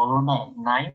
tomorrow night.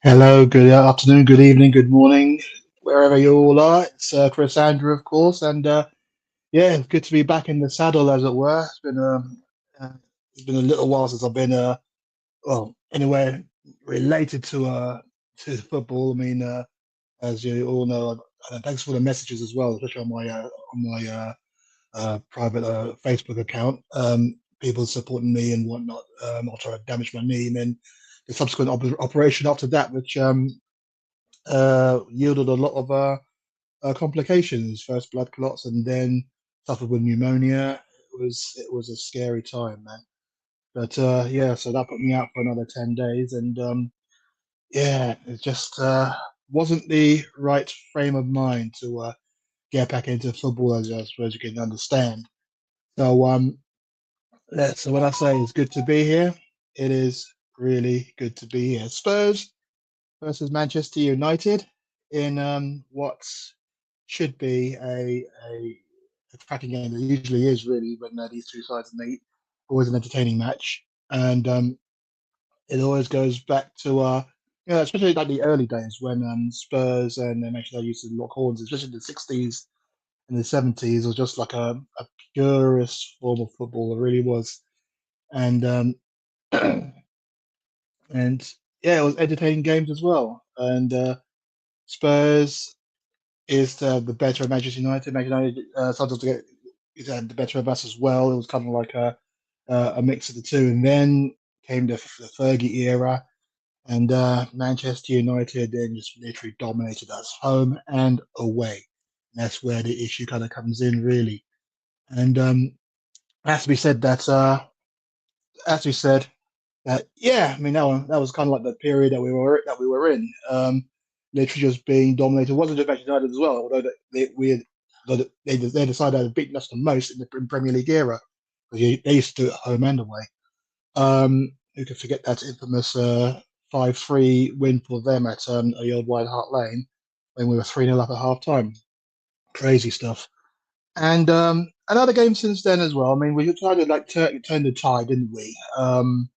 Hello, good afternoon, good evening, good morning, wherever you all are. It's Crisandro, of course, and yeah, it's good to be back in the saddle, as it were. Uh, it's been a little while since I've been well, anywhere related to football. I mean, as you all know, thanks for the messages as well, especially on my private Facebook account. People supporting me and whatnot. Not trying to damage my knee, and then the subsequent operation after that, which yielded a lot of complications. First blood clots, and then suffered with pneumonia. It was a scary time, man. But yeah, so that put me out for another 10 days, and yeah, it just wasn't the right frame of mind to get back into football, as I suppose you can understand. So so when I say it's good to be here, it is really good to be here. Spurs versus Manchester United in what should be a cracking game. It usually is really when these two sides meet. Always an entertaining match, and it always goes back to especially like the early days when Spurs and Manchester United used to lock horns, especially in the '60s in the 70s was just like a purest form of football. It really was. And and yeah, it was entertaining games as well. And Spurs is the better of Manchester United. Manchester United sometimes get it had the better of us as well. It was kind of like a mix of the two. And then came the Fergie era, and Manchester United then just literally dominated us home and away. And that's where the issue kind of comes in, really. And it has to be said that as we said, yeah, I mean that was kind of like the period that we were in. Literally just being dominated. It wasn't just Manchester United as well, although they decided to beat us the most in the Premier League era because they used to do it home and away. Who could forget that infamous 5-3 win for them at the old White Hart Lane when we were 3-0 up at half time. Crazy stuff. And another game since then as well. I mean, we tried to like turn the tide, didn't we? Under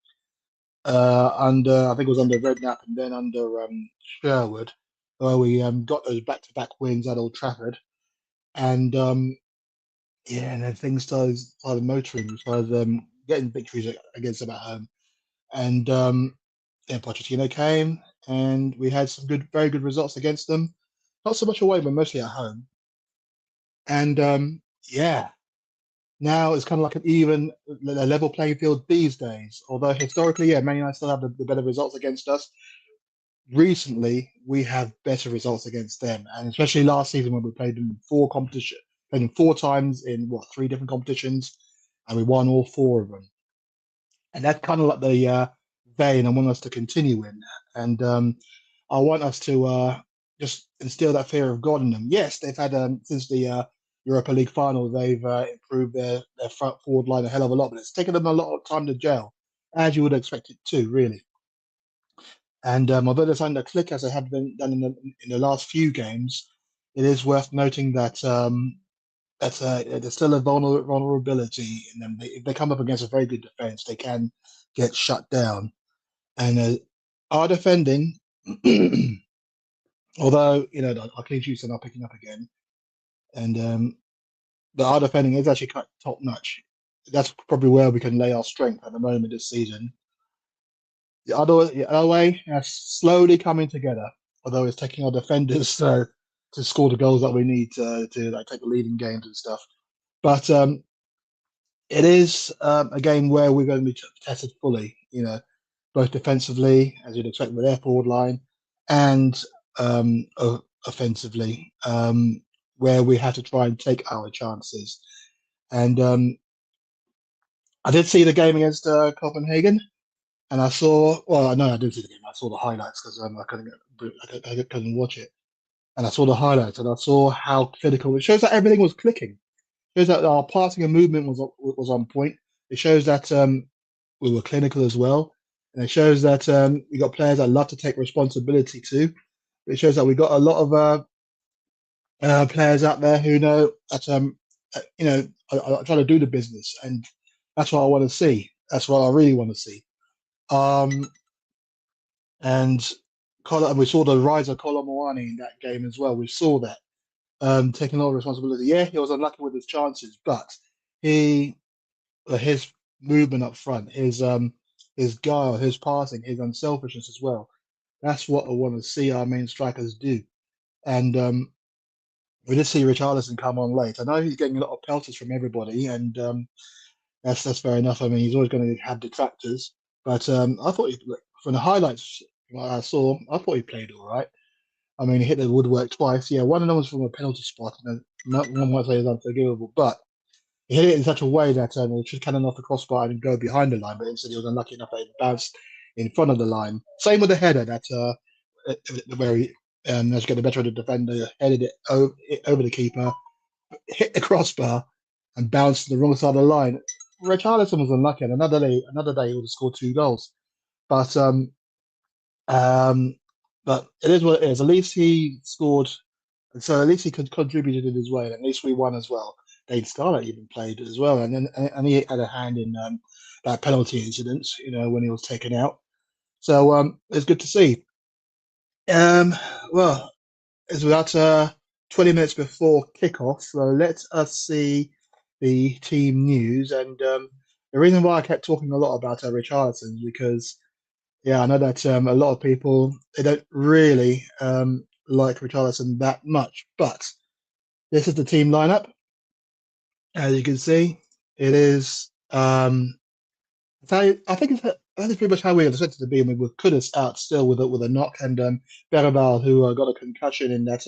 I think it was under Redknapp and then under Sherwood, where we got those back-to-back wins at Old Trafford, and yeah, and then things started motoring, started getting victories against them at home, and then Pochettino came, and we had some very good results against them. Not so much away, but mostly at home, and yeah. Now it's kind of like an even a level playing field these days. Although historically, yeah, Man United still have the better results against us. Recently we have better results against them, and especially last season when we played them played them four times in what three different competitions, and we won all four of them. And that's kind of like the vein I want us to continue in, and I want us to just instill that fear of God in them. Yes, they've had since the Europa League Final, they've improved their front forward line a hell of a lot, but it's taken them a lot of time to gel, as you would expect it to, really. And although they're starting to click as they have been done in the last few games, it is worth noting that there's still a vulnerability in them. If they come up against a very good defense, they can get shut down. And our defending, although our clean sheets are not picking up again, and but our defending is actually quite top notch. That's probably where we can lay our strength at the moment this season. The other way, slowly coming together. Although it's taking our defenders to score the goals that we need to like take the lead in games and stuff. But it is a game where we're going to be tested fully. Both defensively, as you'd expect with their forward line, and offensively, where we have to try and take our chances. And I did see the game against Copenhagen. And I saw, well, no, I didn't see the game. I saw the highlights because I couldn't watch it. And I saw the highlights, and I saw how clinical. It shows that everything was clicking. It shows that our passing and movement was on point. It shows that we were clinical as well, and it shows that we got players that love to take responsibility too. It shows that we got a lot of players out there who know that are trying to do the business, and that's what I want to see. That's what I really want to see. Um, and we saw the rise of Colomwani in that game as well. We saw that taking a lot of responsibility. Yeah, he was unlucky with his chances, but he his movement up front, his guile, his passing, his unselfishness as well. That's what I want to see our main strikers do. And we did see Richarlison come on late. I know he's getting a lot of pelters from everybody, and that's fair enough. I mean, he's always going to have detractors, but I thought from the highlights I saw, I thought he played all right. I mean, he hit the woodwork twice. Yeah, one of them was from a penalty spot, and one might say is unforgivable, but he hit it in such a way that it should cannon off the crossbar and go behind the line, but instead he was unlucky enough that it bounced in front of the line. Same with the header that where he managed to get the better of the defender, headed over the keeper, hit the crossbar, and bounced to the wrong side of the line. Richarlison was unlucky, and another day he would have scored two goals. But um, but it is what it is. At least he scored, so at least he could contributed in his way, and at least we won as well. Dane Scarlett even played as well, and he had a hand in that penalty incident, when he was taken out. So it's good to see. Um, well, is that 20 minutes before kickoff. So let us see the team news. And the reason why I kept talking a lot about Richarlison is because, yeah, I know that a lot of people they don't really like Richarlison that much. But this is the team lineup. As you can see, it is. I think that is pretty much how we expected it to be. I mean, with Kudus out still with a knock, and Bergval, who got a concussion in that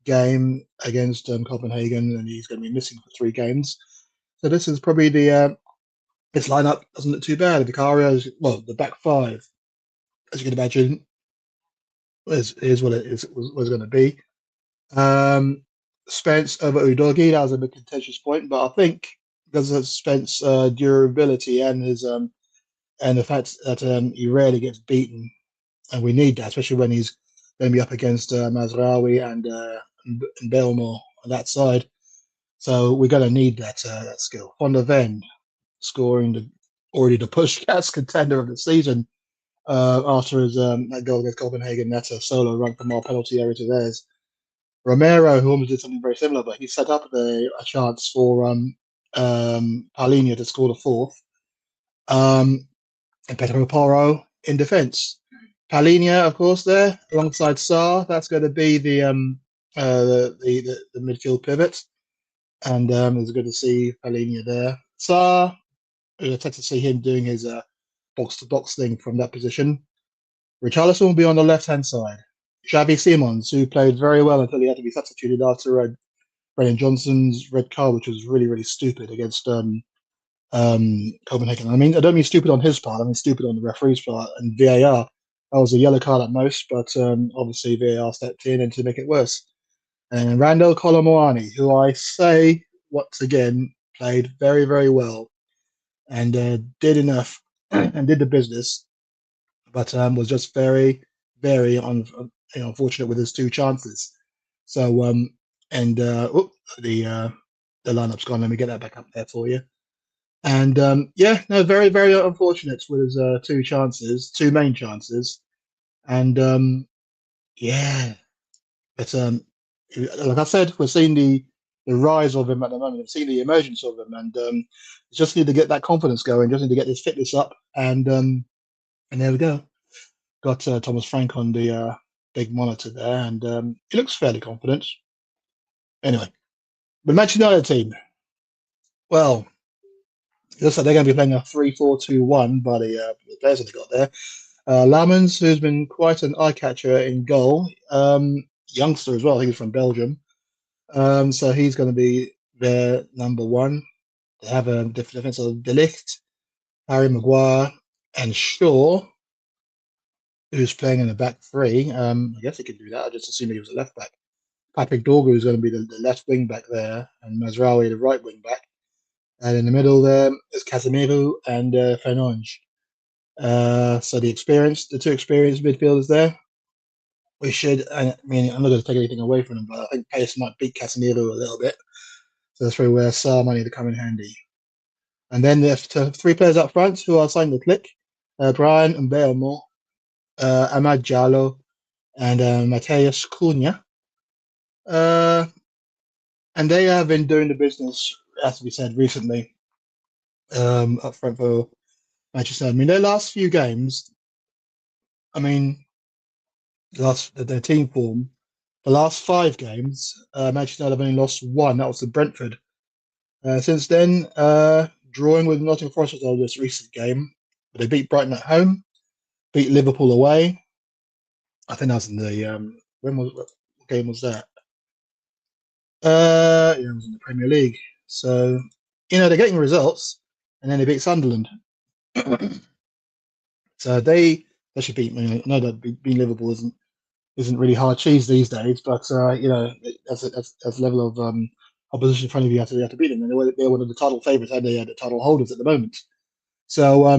game against Copenhagen, and he's going to be missing for 3 games. So this is probably this lineup doesn't look too bad. Vicario's well, the back five, as you can imagine, is what it is was going to be. Um, Spence over Udogi, that was a bit contentious point, but I think because of Spence durability and his and the fact that he rarely gets beaten, and we need that, especially when he's going to be up against Mazraoui and Belmore on that side. So we're going to need that skill. Van der Ven scoring already the push-cast contender of the season after his that goal against Copenhagen. That's a solo run from our penalty area to theirs. Romero, who almost did something very similar, but he set up a chance for Paulinho to score the fourth. And Pedro Porro in defence. Paulinho, of course, there alongside Sarr. That's going to be the midfield pivot, and it's good to see Paulinho there. Sarr, I expect to see him doing his box-to-box thing from that position. Richarlison will be on the left-hand side. Xavi Simons, who played very well until he had to be substituted after Brennan Johnson's red card, which was really, really stupid against Copenhagen. I mean, I don't mean stupid on his part. I mean stupid on the referee's part and VAR. That was a yellow card at most, but obviously VAR stepped in and to make it worse. And Randall Colomoani, who I say once again played very, very well and did enough and did the business, but was just very, very unfortunate with his 2 chances. So the lineup's gone. Let me get that back up there for you. And yeah, no, very, very unfortunate with his 2 main chances. And yeah, but like I said, we're seeing the rise of him at the moment. We've seen the emergence of him, and just need to get that confidence going. Just need to get his fitness up, and there we go. Got Thomas Frank on the big monitor there, and he looks fairly confident. Anyway, the Manchester United team. Well, it looks like they're going to be playing a 3-4-2-1 by the players that they got there. Lamens, who's been quite an eye catcher in goal, youngster as well. I think he's from Belgium. So he's going to be their number one. They have a defense of De Ligt, Harry Maguire, and Shaw, who's playing in the back three. I guess he could do that. I just assumed he was a left back. Patrick Dorgu is going to be the left wing back there, and Mazraoui the right wing back. And in the middle there is Casemiro and Fernandes. So the two experienced midfielders there. We should, I mean, I'm not going to take anything away from them, but I think pace might beat Casemiro a little bit. So that's probably where Sarr might need to come in handy. And then there's 3 players up front who are signed the click. Brian and Belmore, Ahmad Jallo, and Mateus Cunha. And they have been doing the business, as we said recently, up front for Manchester. I mean, their last few games, I mean, their team form, the last 5 games, Manchester United have only lost 1. That was to Brentford. Since then, drawing with Nottingham Forest was this recent game, but they beat Brighton at home, beat Liverpool away. I think that was in the what game was that? Yeah, it was in the Premier League. So they're getting results, and then they beat Sunderland. So they should beat. I know that beating Liverpool isn't really hard cheese these days, but as level of opposition in front of you, you have to beat them. And they're one of the title favourites, and they're the title holders at the moment. So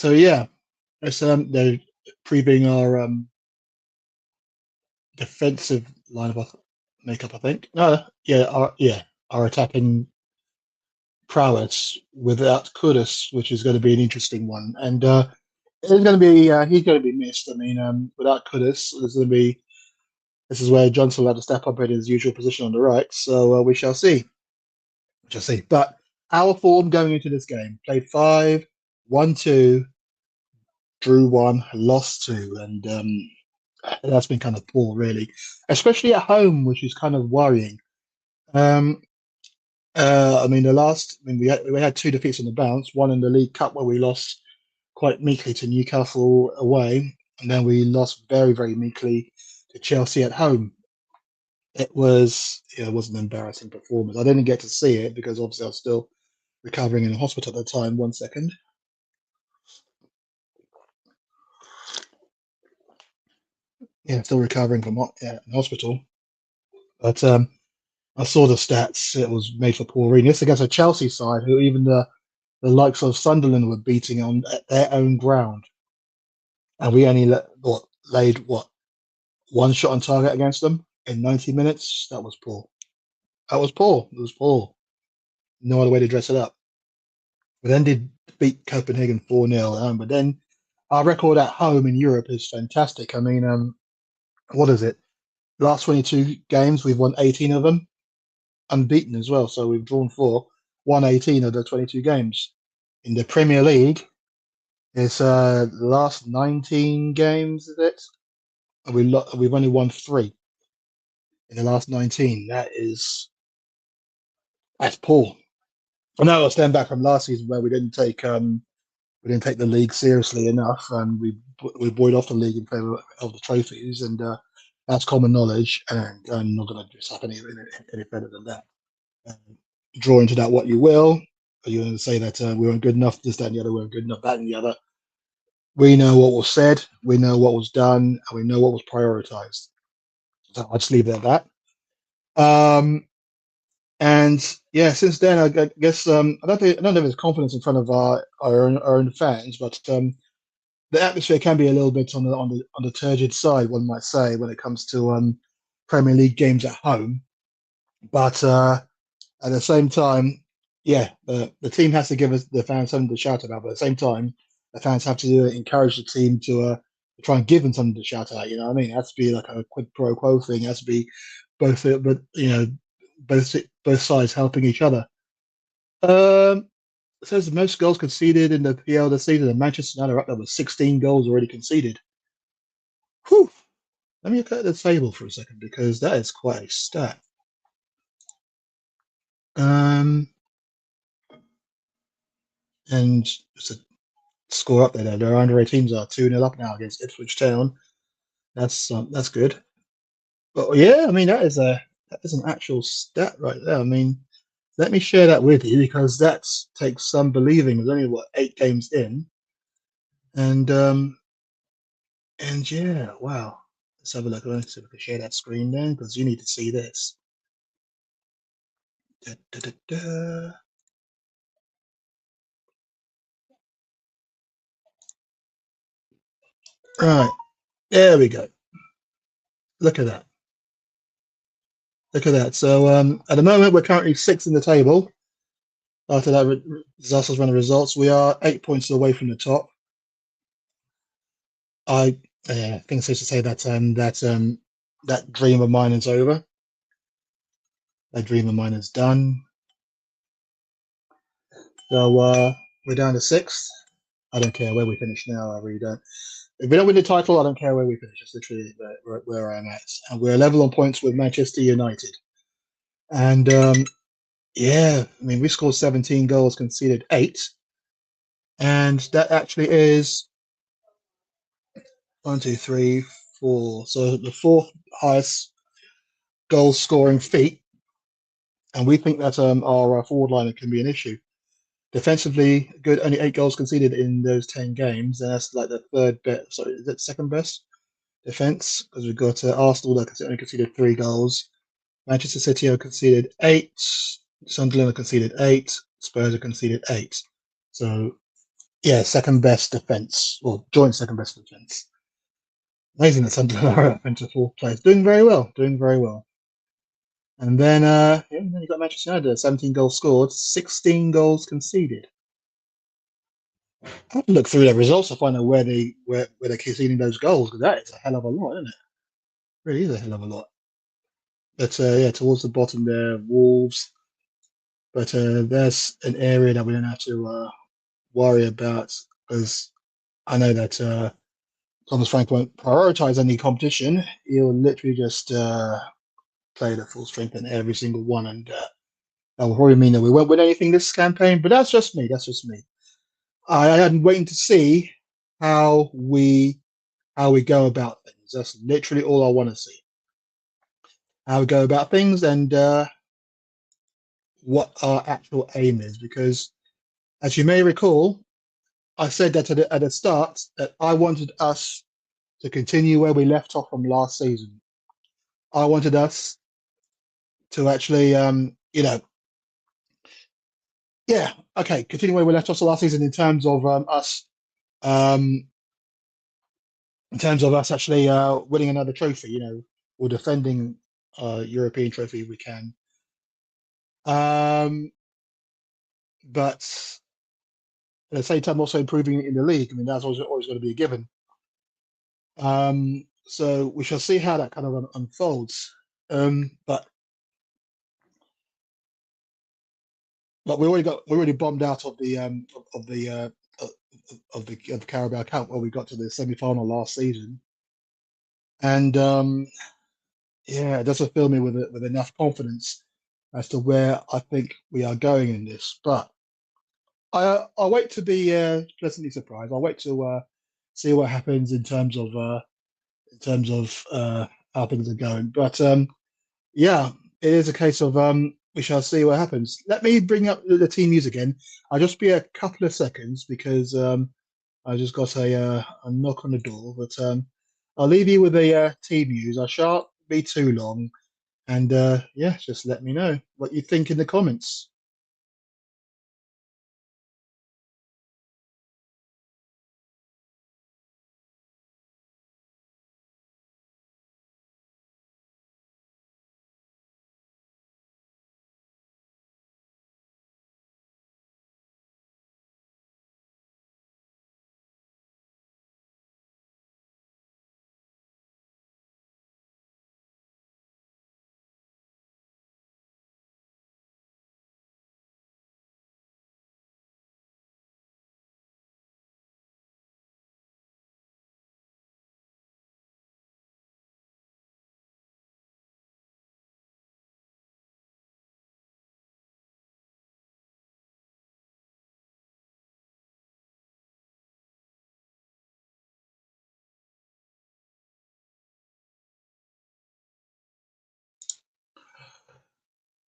yeah, they're previewing our defensive lineup makeup, I think. No, yeah, our attacking prowess without Kudus, which is going to be an interesting one, and it's going to be he's going to be missed. I mean, without Kudus, there's going to be This is where Johnson will have to step up in his usual position on the right. So we shall see. We shall see. But our form going into this game: played five, won two, drew one, lost two, and that's been kind of poor, really, especially at home, which is kind of worrying. Um, I mean, we had two defeats on the bounce, one in the League Cup where we lost quite meekly to Newcastle away, and then we lost very, very meekly to Chelsea at home. It was an embarrassing performance. I didn't get to see it because obviously I was still recovering in the hospital at the time. 1 second. Yeah, still recovering from hospital. But I saw the stats. It was made for poor reading. This against a Chelsea side who even the likes of Sunderland were beating on their own ground, and we only laid what one shot on target against them in 90 minutes. That was poor. That was poor. It was poor. No other way to dress it up. We then did beat Copenhagen 4-0. But then our record at home in Europe is fantastic. I mean, what is it? Last 22 games, we've won 18 of them, unbeaten as well. So we've drawn four, won 18 of the 22 games. In the Premier League, it's the last 19 games, is it? And we've only won three in the last 19. That's poor. I know I stand back from last season where we didn't take the league seriously enough, and we buoyed off the league in favour of the trophies, and that's common knowledge. And I'm not going to dress up any better than that. Draw into that what you will. Are you going to say that we weren't good enough, this, that, and the other, we weren't good enough, that, and the other? We know what was said, we know what was done, and we know what was prioritised. So I'll just leave it at that. And yeah, since then, I guess I don't know if there's confidence in front of our own fans, but the atmosphere can be a little bit on the turgid side, one might say, when it comes to Premier League games at home. But at the same time, yeah, the team has to give us the fans something to shout about. But at the same time, the fans have to encourage the team to try and give them something to shout at. You know what I mean? It has to be like a quid pro quo thing. It has to be but both sides helping each other. Um, it says the most goals conceded in the PL this season, and Manchester United are up there with 16 goals already conceded. Whew. Let me look at the table for a second because that is quite a stat. Um, and it's a score up there. Their under 18s are 2-0 up now against Ipswich Town. That's good. But yeah, I mean that is an actual stat right there. I mean, let me share that with you because that takes some believing. There's only what 8 games in, and yeah, wow. Let's have a look. Let's see if we can share that screen then because you need to see this. Da, da, da, da. Right, there we go. Look at that. Look at that. So at the moment, we're currently sixth in the table. After that disastrous run of results, we are 8 points away from the top. I think it's safe to say that that dream of mine is over. That dream of mine is done. So we're down to sixth. I don't care where we finish now. I really don't. If we don't win the title, I don't care where we finish. It's literally where I'm at. And we're level on points with Manchester United. And yeah, I mean, we scored 17 goals, conceded 8. And that actually is 1, 2, 3, 4. So the fourth highest goal scoring feat. And we think that our forward line can be an issue. Defensively, good, only 8 goals conceded in those 10 games. And that's like the third best. Sorry, is it second best defense? Because we've got Arsenal that only conceded 3 goals. Manchester City have conceded 8. Sunderland have conceded 8. Spurs have conceded 8. So yeah, second best defense, or joint second best defense. Amazing that Sunderland are up into fourth place. Doing very well. Doing very well. And then then you got Manchester United, 17 goals scored, 16 goals conceded. I have to look through their results to find out where they're conceding those goals, because that is a hell of a lot, isn't it? Really is a hell of a lot. But yeah, towards the bottom there, Wolves. But there's an area that we don't have to worry about because I know that Thomas Frank won't prioritize any competition. He'll literally just play the full strength in every single one, and that will probably mean that we won't win anything this campaign. But that's just me. That's just me. I am waiting to see how we how we go about things. That's literally all I want to see. How we go about things and what our actual aim is. Because as you may recall, I said that at the start that I wanted us to continue where we left off from last season. I wanted us to actually, yeah, okay, continue where we left off last season um, in terms of us actually winning another trophy, or defending European trophy if we can. Um, but at the same time, also improving in the league. I mean, that's always going to be a given. So we shall see how that kind of unfolds. But we already bombed out of the of, of the Carabao Cup where we got to the semi final last season, and yeah, it doesn't fill me with enough confidence as to where I think we are going in this. But I'll wait to be pleasantly surprised. I'll wait to see what happens in terms of how things are going. But yeah, it is a case of we shall see what happens. Let me bring up the team news again. I'll just be a couple of seconds because I just got a knock on the door. But I'll leave you with the team news. I shan't be too long. And yeah, just let me know what you think in the comments.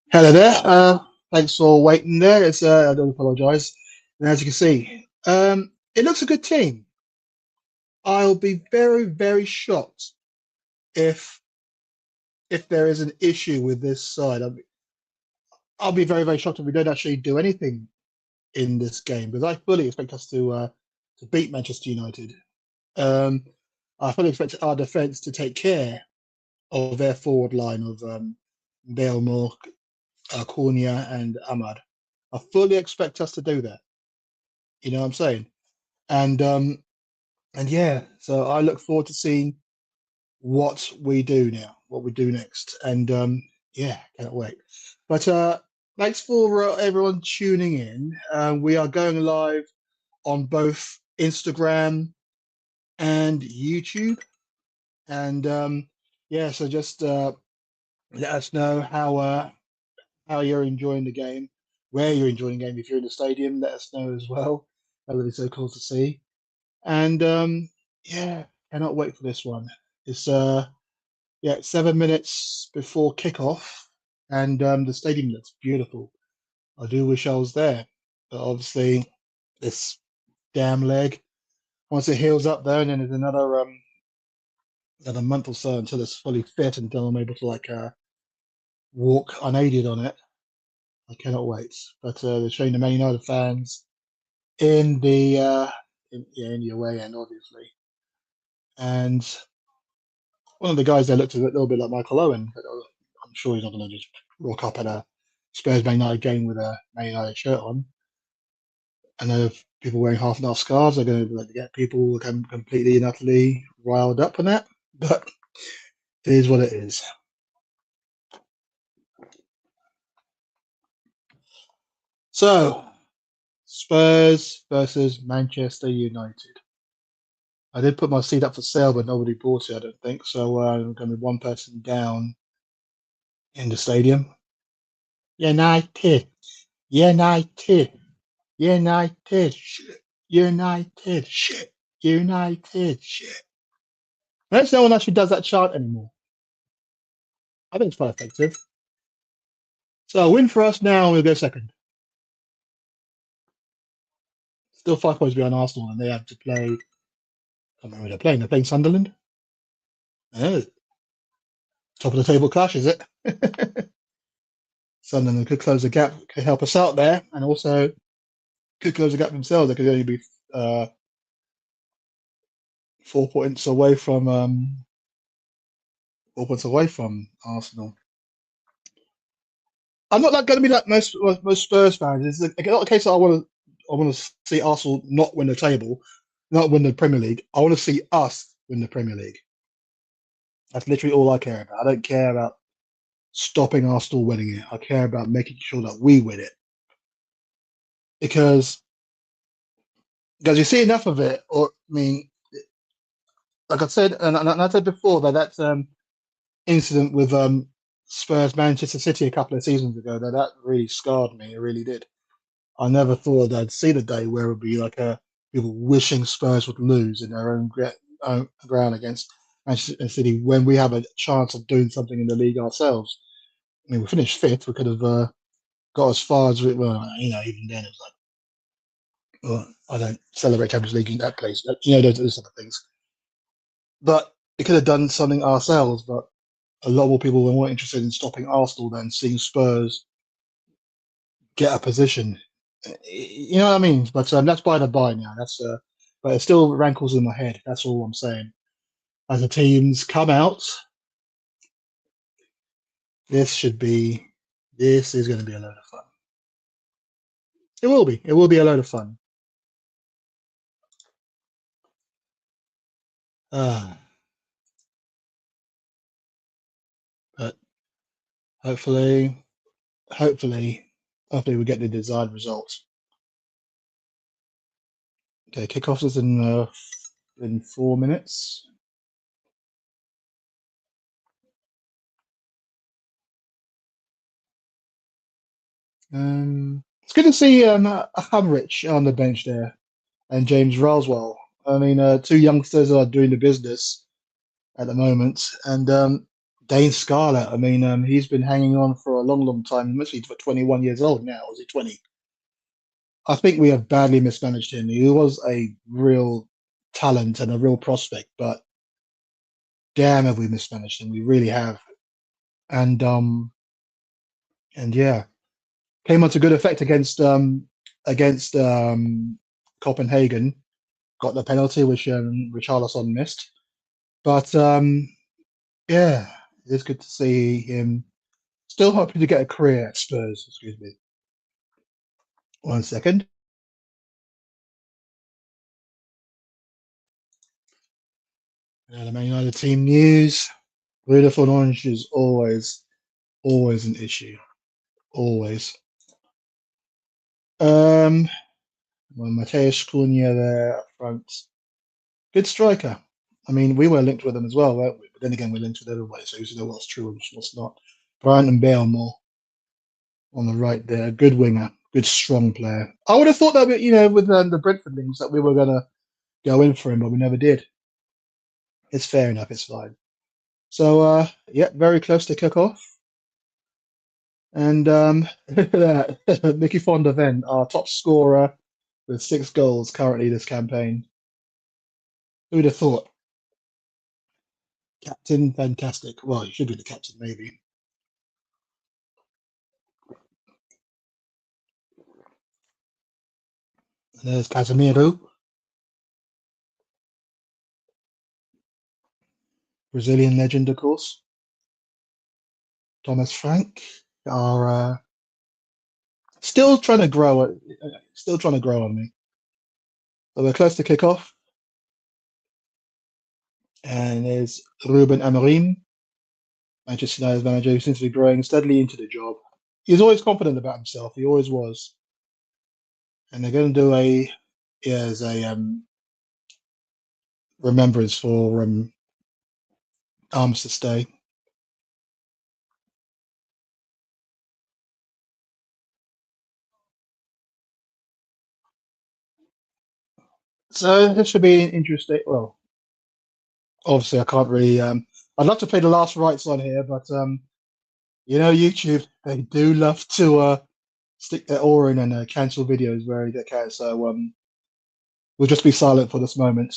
Hello there. Thanks for waiting there. I don't apologise. And as you can see, it looks a good team. I'll be very, very shocked if there is an issue with this side. I'll be very, very shocked if we don't actually do anything in this game because I fully expect us to beat Manchester United. Um, I fully expect our defence to take care of their forward line of Bale, Cunha, and Ahmad. I fully expect us to do that. You know what I'm saying? And and yeah, so I look forward to seeing what we do now, what we do next, and yeah, can't wait. But thanks for everyone tuning in. We are going live on both Instagram and YouTube, and yeah, so just let us know how you're enjoying the game, where you're enjoying the game. If you're in the stadium, let us know as well. That would be so cool to see. And yeah, cannot wait for this one. It's yeah, 7 minutes before kickoff, and the stadium looks beautiful. I do wish I was there, but obviously this damn leg. Once it heals up there, and then there's another month or so until it's fully fit, until I'm able to like walk unaided on it. I cannot wait. But they're showing the Man United fans in the yeah, in the away end, obviously. And one of the guys there looked a little bit like Michael Owen, but I'm sure he's not going to just rock up at a Spurs Man United game with a Man United shirt on. I know if people wearing half and half scarves are going to get people completely and utterly riled up on that. But It is what it is. So, Spurs versus Manchester United. I did put my seat up for sale, but nobody bought it, I don't think. So I'm going to be one person down in the stadium. United, United, United, shit, United, shit, United, shit. Notice no one actually does that chant anymore. I think it's quite effective. So a win for us now, we'll go second. Still 5 points behind Arsenal, and they have to play. I can't remember who they're playing. They're playing Sunderland. Oh, top of the table clash, is it? Sunderland could close the gap, could help us out there, and also could close the gap themselves. They could only be 4 points away from 4 points away from Arsenal. I'm not going to be like most Spurs fans. It's not a case that I want to see Arsenal not win the table, not win the Premier League. I want to see us win the Premier League. That's literally all I care about. I don't care about stopping Arsenal winning it. I care about making sure that we win it. Because you see enough of it, or I mean, like I said, and I said before that incident with Spurs Manchester City a couple of seasons ago, that really scarred me. It really did. I never thought I'd see the day where it would be like people wishing Spurs would lose in their own ground against Manchester City when we have a chance of doing something in the league ourselves. I mean, we finished fifth. We could have got as far as well. Even then it was like, well, I don't celebrate Champions League in that place. Those sort of things. But we could have done something ourselves. But a lot more people were more interested in stopping Arsenal than seeing Spurs get a position. You know what I mean? But that's by the by now. But it still rankles in my head. That's all I'm saying. As the teams come out, this is going to be a load of fun. It will be. It will be a load of fun. But hopefully we get the desired results. Okay, kickoff is in 4 minutes. It's good to see Hamrich on the bench there and James Roswell. I mean, two youngsters are doing the business at the moment, and Dane Scarlett. I mean, he's been hanging on for a long, long time. He must be for 21 years old now. Is he 20? I think we have badly mismanaged him. He was a real talent and a real prospect, but damn, have we mismanaged him? We really have. And yeah, came on to good effect against Copenhagen. Got the penalty which Richarlison missed, but yeah, it's good to see him still hoping to get a career at Spurs. Excuse me. 1 second. The Man United team news. Beautiful orange is always an issue. Always. Well, Mateus Cunha there up front. Good striker. I mean, we were linked with him as well, weren't we? But then again, we're linked with everybody, so you know what's true and what's not. Bryant and Balemore on the right there. Good winger. Good strong player. I would have thought that, with the Brentford links, that we were going to go in for him, but we never did. It's fair enough. It's fine. So, yeah, very close to kick off. And look at that. Mickey van de Ven, our top scorer with 6 goals currently this campaign. Who'd have thought? Captain, fantastic. Well, he should be the captain, maybe. And there's Casemiro, Brazilian legend, of course. Thomas Frank, are still trying to grow. Still trying to grow on me. So we're close to kick off. And there's Ruben Amorim. Manchester United's manager, who seems to be growing steadily into the job. He's always confident about himself. He always was. And they're going to do as a remembrance for Armistice Day. So this should be interesting. Well, obviously I can't really. I'd love to play the last rites on here, but YouTube, they do love to stick their oar in and cancel videos where they can. So we'll just be silent for this moment.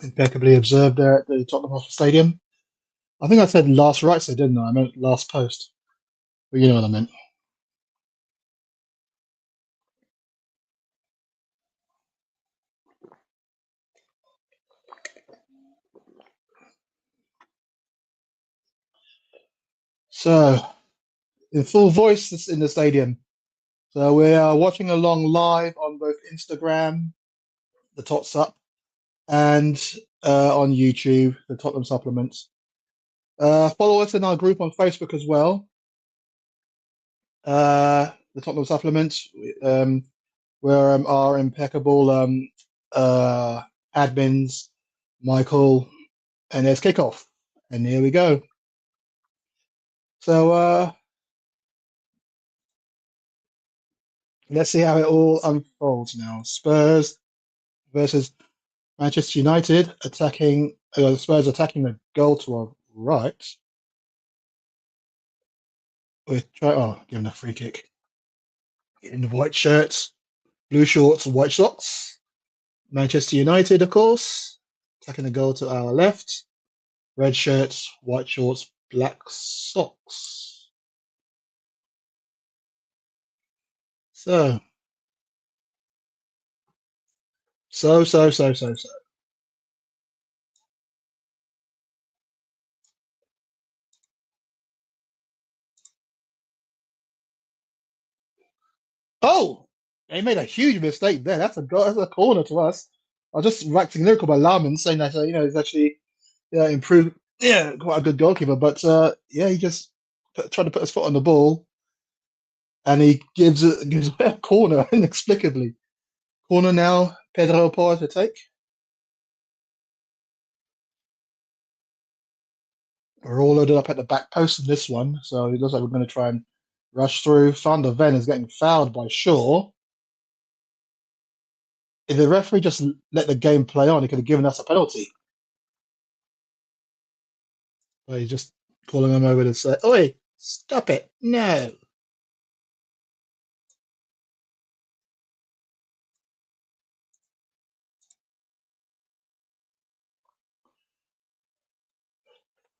Impeccably observed there at the Tottenham Hotspur Stadium. I think I said last rites, there, didn't I? I meant last post, but you know what I meant. So in full voice in the stadium. So we are watching along live on both Instagram, the Tots Up, and on YouTube, the Tottenham Supplements. Follow us in our group on Facebook as well, the Tottenham Supplements, where our impeccable uh, admins, Michael, and there's kickoff. And here we go. So let's see how it all unfolds now. Spurs versus Manchester United attacking, Spurs attacking the goal to our right. Giving a free kick. In the white shirts, blue shorts, white socks. Manchester United, of course, attacking the goal to our left. Red shirts, white shorts, black socks. So, so. Oh, they made a huge mistake there. That's a goal, that's a corner to us. I was just waxing lyrical by Lamin saying that he's actually improved. Yeah, quite a good goalkeeper, but yeah, he just tried to put his foot on the ball, and he gives a corner inexplicably. Corner now. Pedro Porro to take. We're all loaded up at the back post in this one, so it looks like we're going to try and rush through. Van der Ven is getting fouled by Shaw. If the referee just let the game play on, he could have given us a penalty. But he's just calling him over to say, "Oi, stop it! No."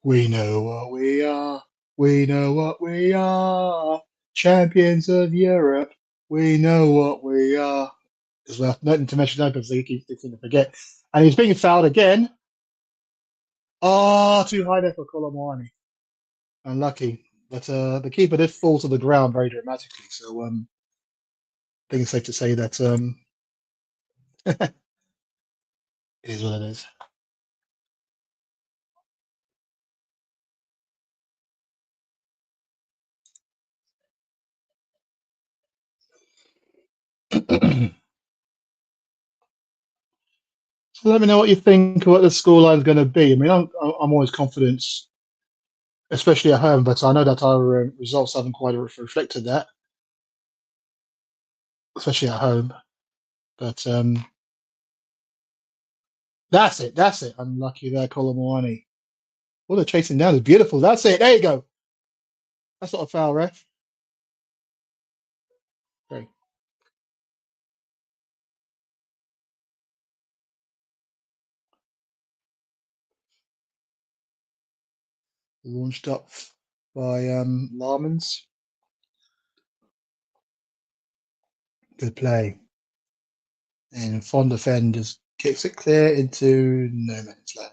We know what we are. We know what we are. Champions of Europe. We know what we are. It's worth noting to mention that because he keeps to forget. And he's being fouled again. Oh, too high there for Colomwani. Unlucky. But the keeper did fall to the ground very dramatically. So I think it's safe to say that It is what it is. So let me know what you think of what the scoreline is going to be. I mean, I'm always confident, especially at home, but I know that our results haven't quite reflected that, especially at home. But that's it. That's it. Unlucky there, Colomwani. Oh, they're chasing down is beautiful. That's it. There you go. That's not a foul, ref. Okay. Launched up by Larmans. Good play. And Fond defend just kicks it clear into no man's land.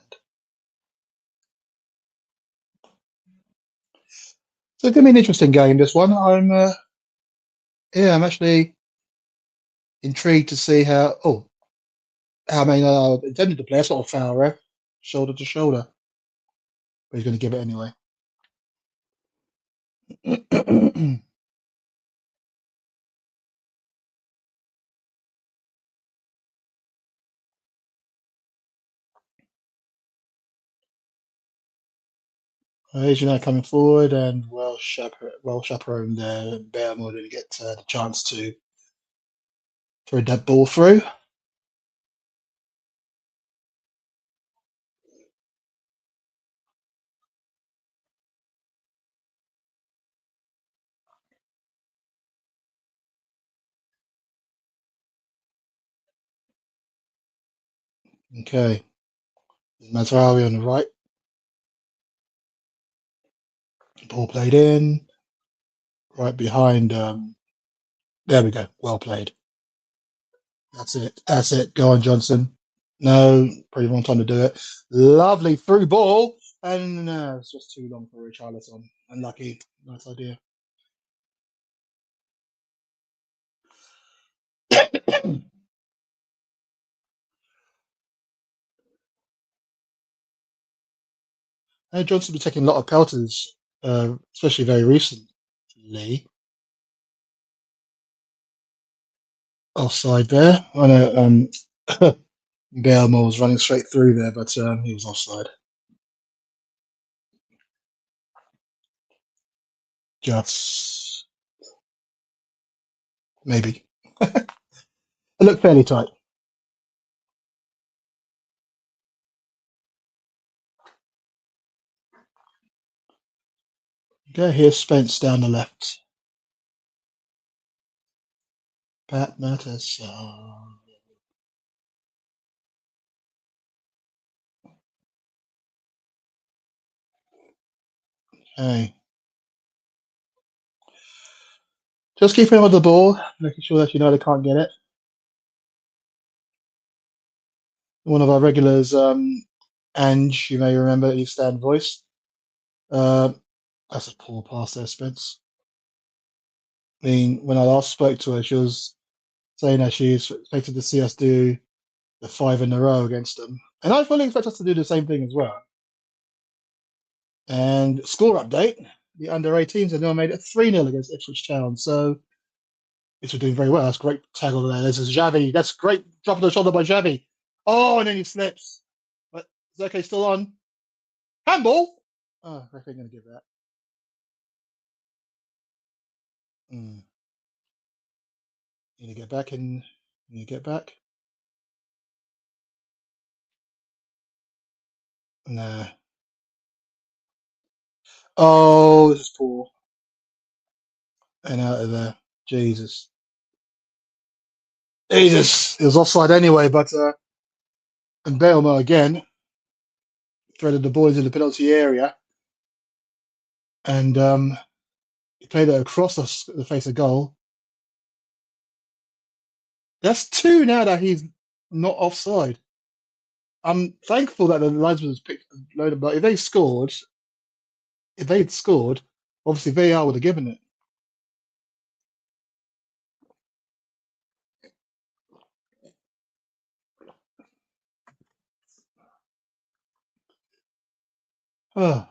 So it's going to be an interesting game, this one. I'm actually intrigued to see how. Oh, how many intended to play. That's not a foul, ref. Shoulder to shoulder. But he's going to give it anyway. Asian coming forward and well chaperoned there. And Bearmore didn't get the chance to throw that ball through. Okay. Mazraoui on the right. Ball played in. Right behind. There we go. Well played. That's it. That's it. Go on, Johnson. No, pretty wrong time to do it. Lovely through ball. And it's just too long for Richarlison. Unlucky. Nice idea. Johnson been taking a lot of pelters, especially very recently. Offside there. I know Belmo was running straight through there, but he was offside. Just maybe. It looked fairly tight. Okay, here's Spence down the left. Pat Mattis. Okay. Just keeping on with the ball, making sure that United can't get it. One of our regulars, Ange, you may remember, East Stand voice. Uh, that's a poor pass there, Spence. I mean, when I last spoke to her, she was saying that she's expected to see us do the five in a row against them. And I fully expect us to do the same thing as well. And score update, the under 18s have now made it 3-0 against Ipswich Town. So it's doing very well. That's great tackle there. This is Xavi. That's great drop of the shoulder by Xavi. Oh, and then he slips. But it's okay, still on. Handball. Oh, I think I'm going to give that. Mm. Need to get back in. Need to get back. Nah. Oh, this is poor. And out of there. Jesus. Jesus. It was offside anyway, but and Belmo again threaded the ball into the penalty area. And he played it across the face of goal. That's two now that he's not offside. I'm thankful that the linesman was picked loaded, but if they'd scored, obviously VAR would have given it. I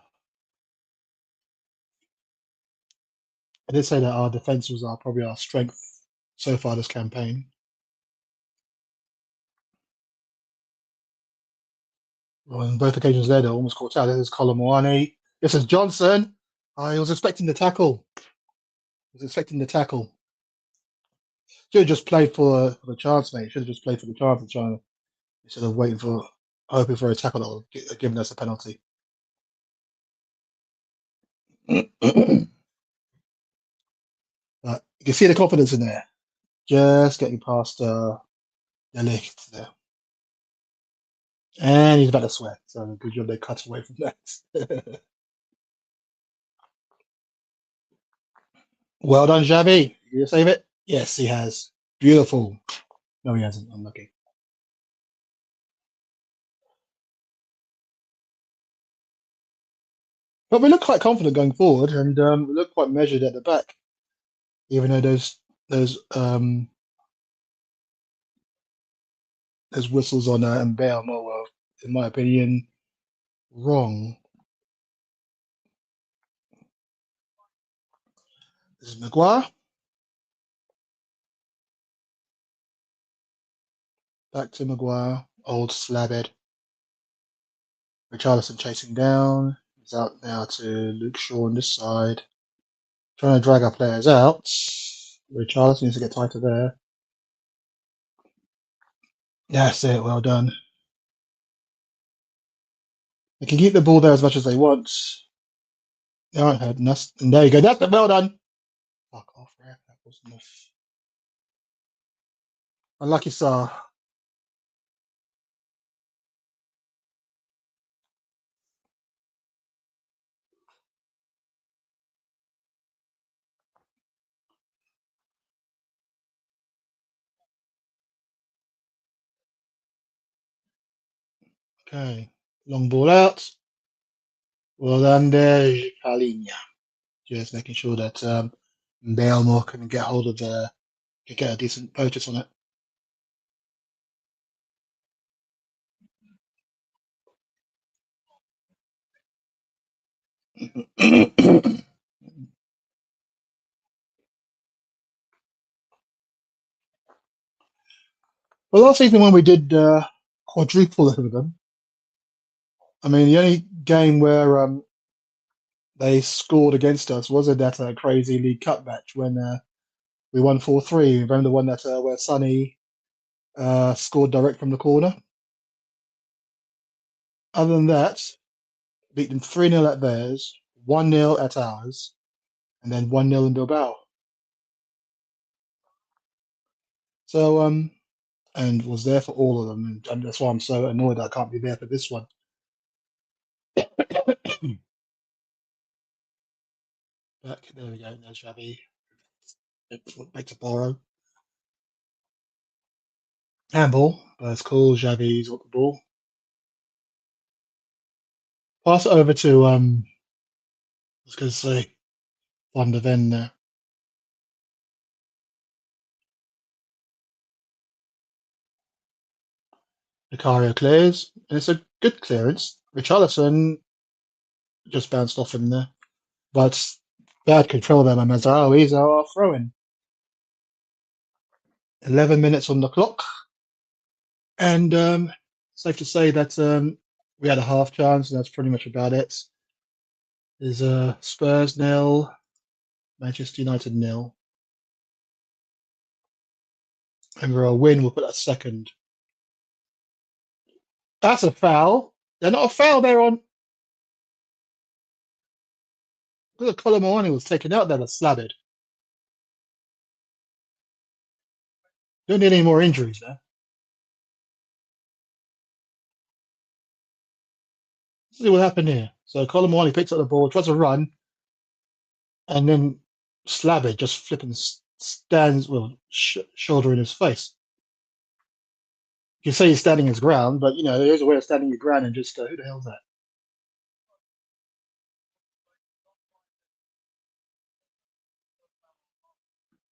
did say that our defense was probably our strength so far this campaign. Well, on both occasions there, they almost caught out. This is Colomwani. This is Johnson. I was expecting the tackle. I was expecting the tackle. Should have just played for the chance, mate. Should have just played for the chance and trying instead of waiting for hoping for a tackle that would giving us a penalty. But you can see the confidence in there. Just getting past the lift there. And he's about to sweat. So good job they cut away from that. Well done, Xavi. You save it? Yes, he has. Beautiful. No, he hasn't. Unlucky. But we look quite confident going forward, and we look quite measured at the back, even though those those whistles on Mbeumo were, in my opinion, wrong. This is Maguire. Back to Maguire. Old slabhead. Richarlison chasing down. He's out now to Luke Shaw on this side. Trying to drag our players out. Richarlison needs to get tighter there. That's it. Well done. They can keep the ball there as much as they want. They aren't hurting us. And there you go. That's it. Well done. Fuck off, ref. That was enough. Unlucky Star. Okay. Long ball out. Well done there, Palinia. Just making sure that Belmore can get hold of can get a decent purchase on it. Well, last season when we did quadruple over them, I mean, the only game where they scored against us was in that crazy League Cup match when we won 4-3. Remember the one that where Sonny scored direct from the corner? Other than that, beat them 3-0 at theirs, 1-0 at ours, and then 1-0 in Bilbao. So, and was there for all of them. And that's why I'm so annoyed I can't be there for this one. Back, there we go. There's Xavi. Back to borrow. Handball, but it's cool. Xavi's got the ball. Pass it over to I was going to say Van der Ven there. Vicario clears, and it's a good clearance. Richarlison just bounced off in there, but bad control there by Mazzaro. He's our throw-in. 11 minutes on the clock, and safe to say that we had a half chance, and that's pretty much about it. There's Spurs nil, Manchester United nil, and we're a win. We'll put that second. That's a foul. They're not a foul. They're on. Look, Colomani was taken out there. That's slabbed. Don't need any more injuries there. See what happened here. So Colomani picks up the ball, tries to run, and then Slabbit just flipping stands with shoulder in his face. You can say he's standing his ground, but you know there's a way of standing your ground and just who the hell's that?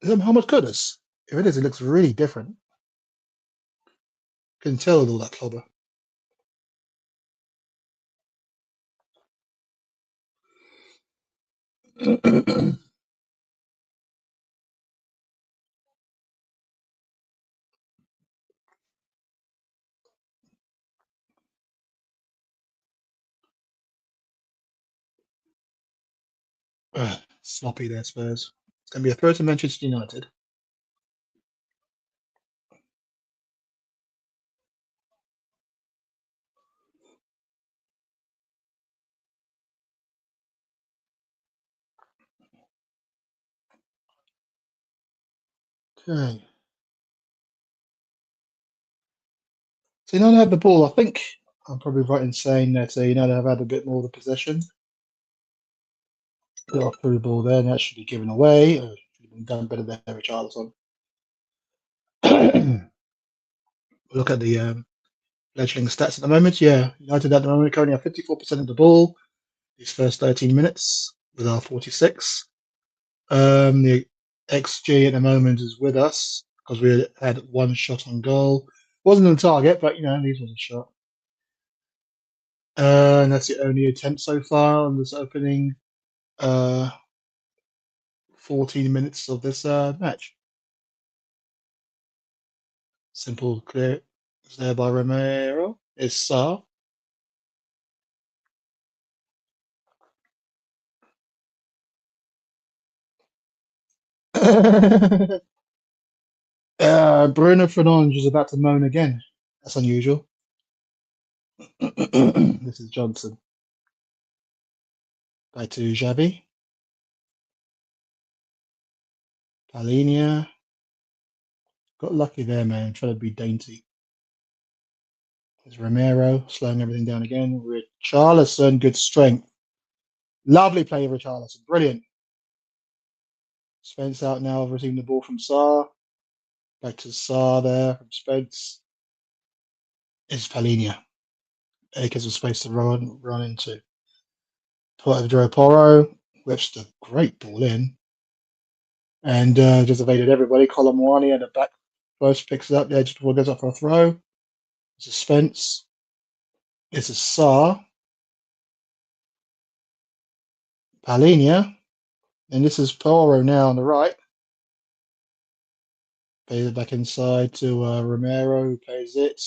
Is that Muhammad Kudus? If it is, it looks really different. Can tell with all that clobber. Sloppy there, Spurs. It's going to be a throw to Manchester United. Okay. So United have the ball. I think I'm probably right in saying that United have had a bit more of the possession. Got through the ball there, and that should be given away. Should have been done better there, Richarlison. Look at the fledgling stats at the moment. Yeah, United at the moment currently have 54% of the ball these first 13 minutes with our 46. The XG at the moment is with us because we had one shot on goal. Wasn't on target, but at least was a shot. And that's the only attempt so far on this opening 14 minutes of this match. Simple, clear. It's there by Romero. It's Sarr. Bruno Fernandes is about to moan again. That's unusual. This is Johnson. Back to Xavi. Palinia. Got lucky there, man. Trying to be dainty. There's Romero slowing everything down again. Richarlison, good strength. Lovely play, Richarlison. Brilliant. Spence out now, receiving the ball from Sarr. Back to Sarr there from Spence. It's Palinia. Acres of space to run into. Pedro Porro whips the great ball in and just evaded everybody. Colomwani at the back post picks it up there just before it goes up for a throw. It's a Spence. It's a Sarr. Palinia. And this is Porro now on the right. Plays it back inside to Romero, who plays it.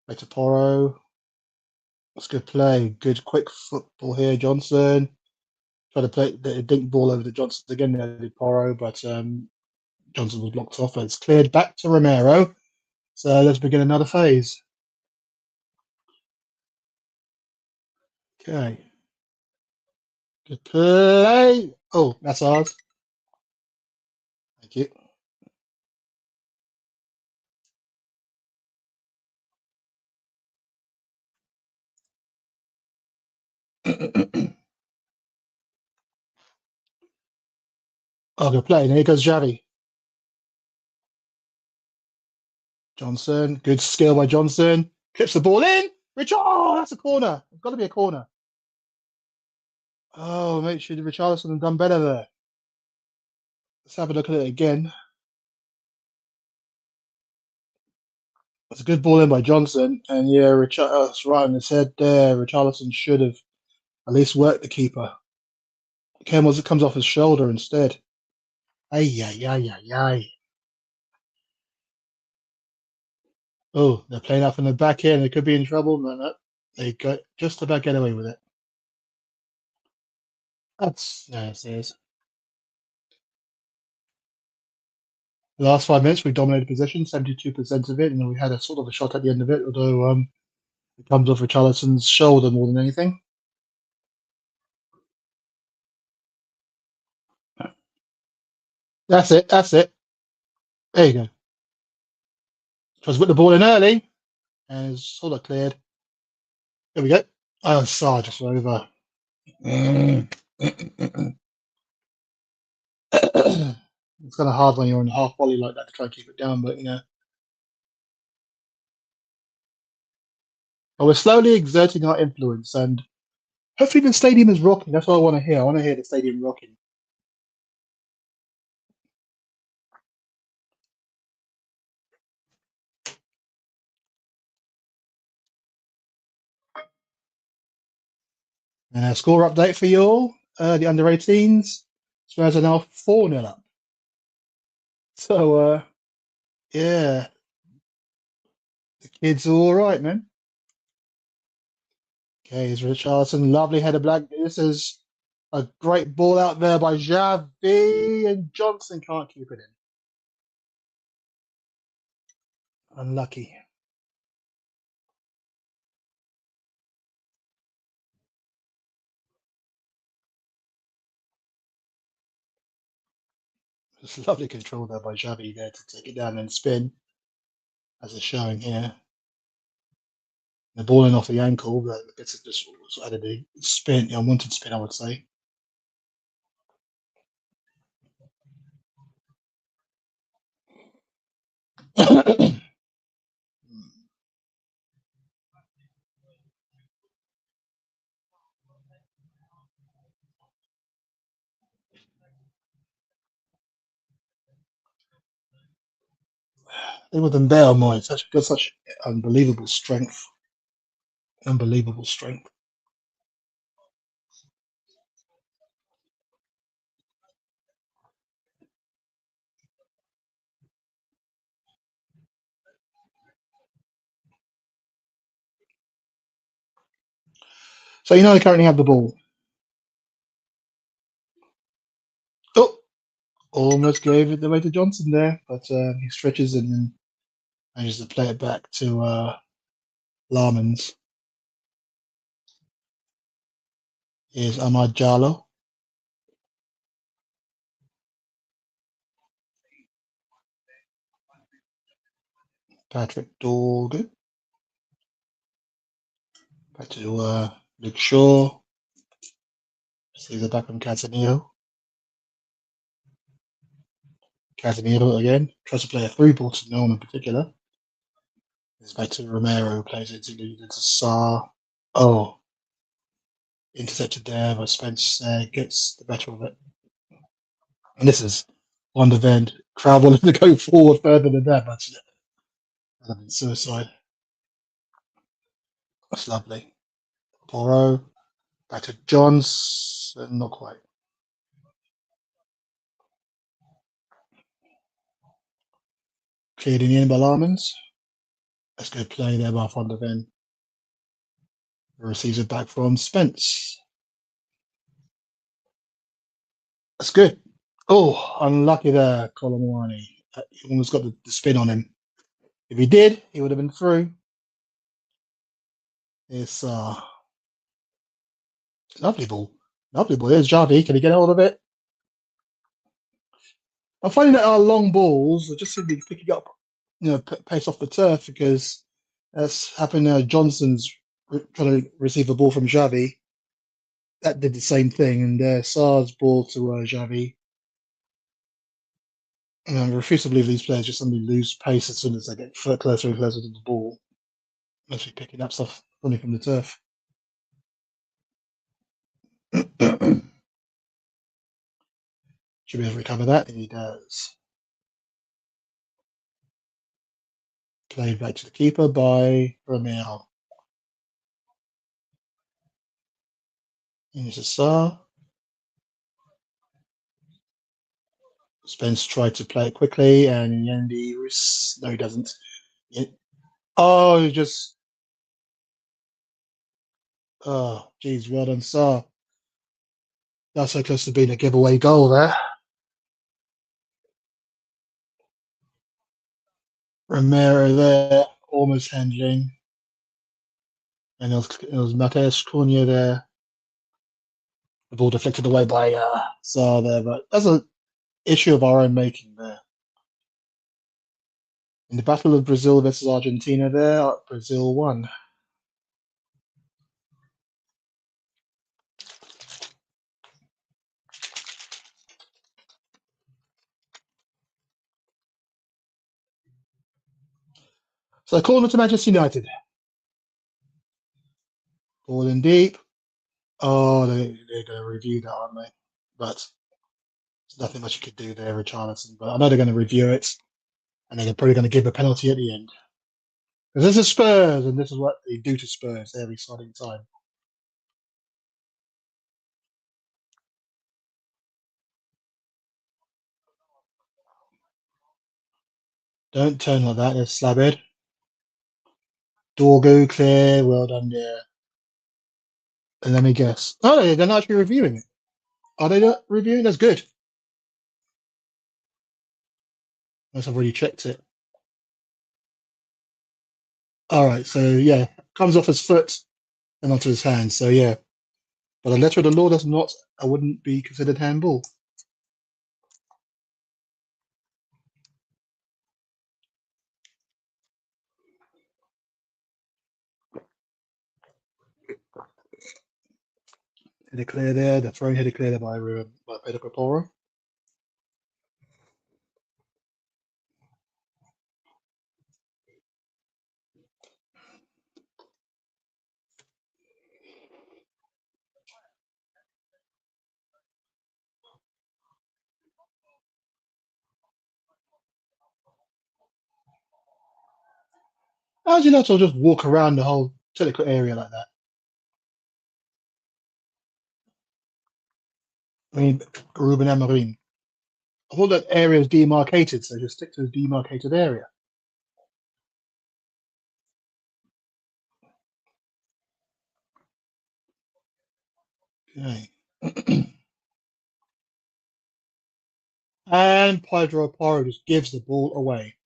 Back to Porro. That's good play. Good quick football here, Johnson. Try to play the dink ball over to Johnson again. There did Porro, but Johnson was blocked off. And it's cleared back to Romero. So let's begin another phase. Okay. Good play. Oh, that's ours. Thank you. Oh, good play. And here goes Xavi. Johnson. Good skill by Johnson. Clips the ball in. Rich. Oh, that's a corner. It's got to be a corner. Oh, make sure Richarlison have done better there. Let's have a look at it again. It's a good ball in by Johnson. And yeah, that's right on his head there. Richarlison should have at least worked the keeper. It comes off his shoulder instead. Ay, ay, ay, ay, ay. Oh, they're playing up in the back here and they could be in trouble. No, no. They got just about get away with it. That's nice. Yes. The last 5 minutes, we dominated possession, 72% of it, and then we had a sort of a shot at the end of it, although it comes off Richarlison's shoulder more than anything. That's it. That's it. There you go. Just put the ball in early, and it's sort of cleared. There we go. Oh, Sarr just over. It's kind of hard when you're on half volley like that to try and keep it down, but but we're slowly exerting our influence, and hopefully the stadium is rocking. That's what I want to hear. I want to hear the stadium rocking. Score update for you all. the under-18s. Spurs are now 4-0 up. So, yeah, the kids are all right, man. Okay, here's Richarlison. Lovely header, Black. This is a great ball out there by Xavi, and Johnson can't keep it in. Unlucky. It's lovely control there by Xavi there to take it down and spin, as it's showing here. The ball in off the ankle, but it's just added a spin, unwanted spin, I would say. Even than Bale, my such unbelievable strength, unbelievable strength. So they currently have the ball. Oh, almost gave it away to Johnson there, but he stretches and then manages to play it back to Larmans. Here's Ahmad Jallo, Patrick Dorgan, back to Luke Shaw. Sees it back from Casemiro. Casemiro again tries to play a through ball to no one in particular. It's back to Romero, who plays it into Sarr. Oh, intercepted there, but Spence gets the better of it. And this is on the end. Crowd wanted to go forward further than that, but that'd have been suicide. That's lovely. Porro, back to Johns, not quite. Cleared in the end by Larmans. That's good play there by Van der Ven. Receives it back from Spence. That's good. Oh, unlucky there, Colomwani. He almost got the spin on him. If he did, he would have been through. It's lovely ball. Lovely ball. There's Javi. Can he get hold of it? I'm finding that our long balls are just simply picking up, pace off the turf because that's happened. Johnson's trying to receive a ball from Javi. That did the same thing, and Sarr's ball to Javi. And I refuse to believe these players just suddenly lose pace as soon as they get closer and closer to the ball. Must be picking up stuff only from the turf. Should be able to recover that, and he does. Played back to the keeper by Romero. Here's a Sarr. Spence tried to play it quickly, and in the end, no, he doesn't. Oh, he just. Oh, geez, well done, Sarr. That's so close to being a giveaway goal there. Romero there, almost handling. And it was Mateus Cunha there. The ball deflected away by Sarr there, but that's an issue of our own making there. In the Battle of Brazil versus Argentina there, Brazil won. So corner to Manchester United. Ball in deep. Oh, they're going to review that, aren't they? But there's nothing much you could do there, Richarlison. But I know they're going to review it, and they're probably going to give a penalty at the end. Because this is Spurs, and this is what they do to Spurs every starting time. Don't turn like that. There's Slabhead. Dorgo clear. Well done there. And let me guess. Oh, they're not actually reviewing it. Are they not reviewing? That's good. Unless I've already checked it. All right. So yeah, comes off his foot and onto his hand. So yeah, but the letter of the law does not. I wouldn't be considered handball. Header clear there. The throwing header clear there by Pedro Porro. How do you know to just walk around the whole technical area like that? I mean, Ruben Amorim. I thought that area was demarcated, so just stick to the demarcated area. Okay. And Pedro Porro just gives the ball away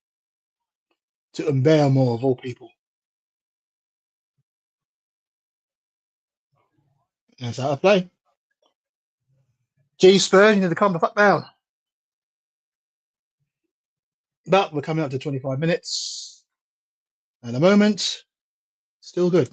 to Mbeumo of all people. That's out of play. G Spurs, you need to calm the fuck down. But we're coming up to 25 minutes. At the moment, still good.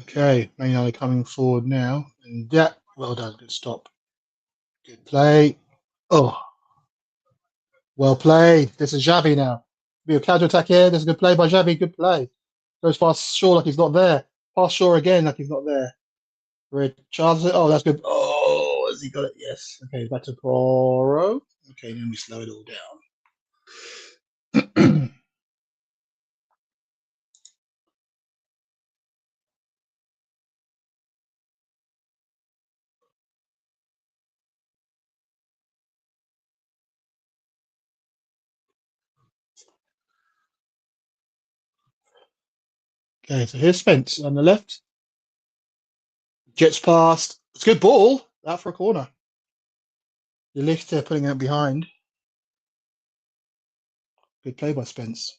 Okay, Man United coming forward now. And yeah, well done. Good stop. Good play. Oh, well played. This is Xavi now. Be a counter attack here. This is a good play by Xavi. Good play. Goes past Shaw like he's not there. Past Shaw again like he's not there. Richardson. Oh, that's good. Oh, has he got it? Yes. Okay, back to Poro. Okay, then we slow it all down. Okay, so here's Spence on the left. Jets past. It's a good ball. Out for a corner. The Lichter putting it behind. Good play by Spence.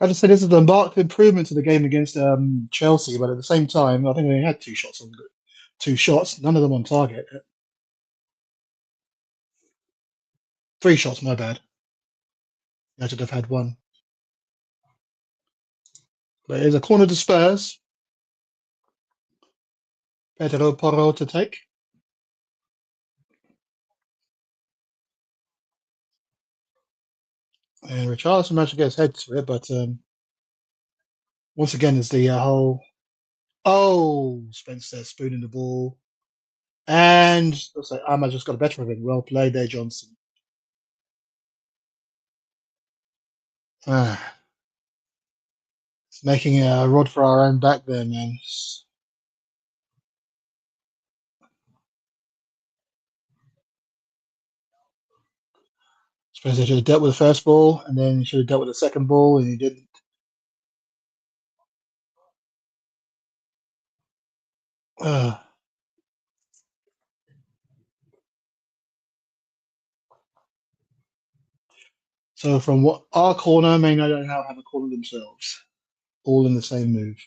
I just said this is a marked improvement to the game against Chelsea, but at the same time, I think we had two shots, none of them on target. Three shots, my bad. I should have had one. But here's a corner to Spurs. Pedro Porro to take. And Richarlison managed to get his head to it, but once again, it's the whole. Oh, Spencer spooning the ball. And looks like Ahmad just got the better of it. Well played there, Johnson. Ah, it's making a rod for our own back there, man. Suppose they should have dealt with the first ball, and then he should have dealt with the second ball, and he didn't. Uh, so from what our corner may not know how to have a corner themselves, all in the same move.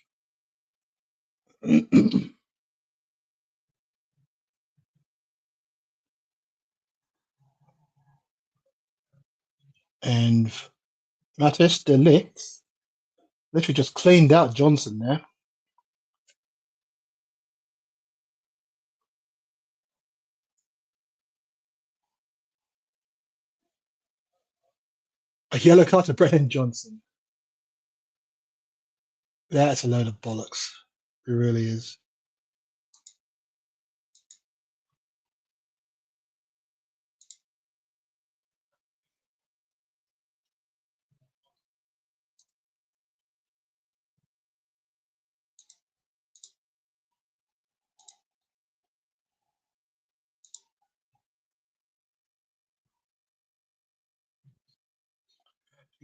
And Mattis de Ligt literally just cleaned out Johnson there. A yellow card to Brennan Johnson. That's a load of bollocks. It really is.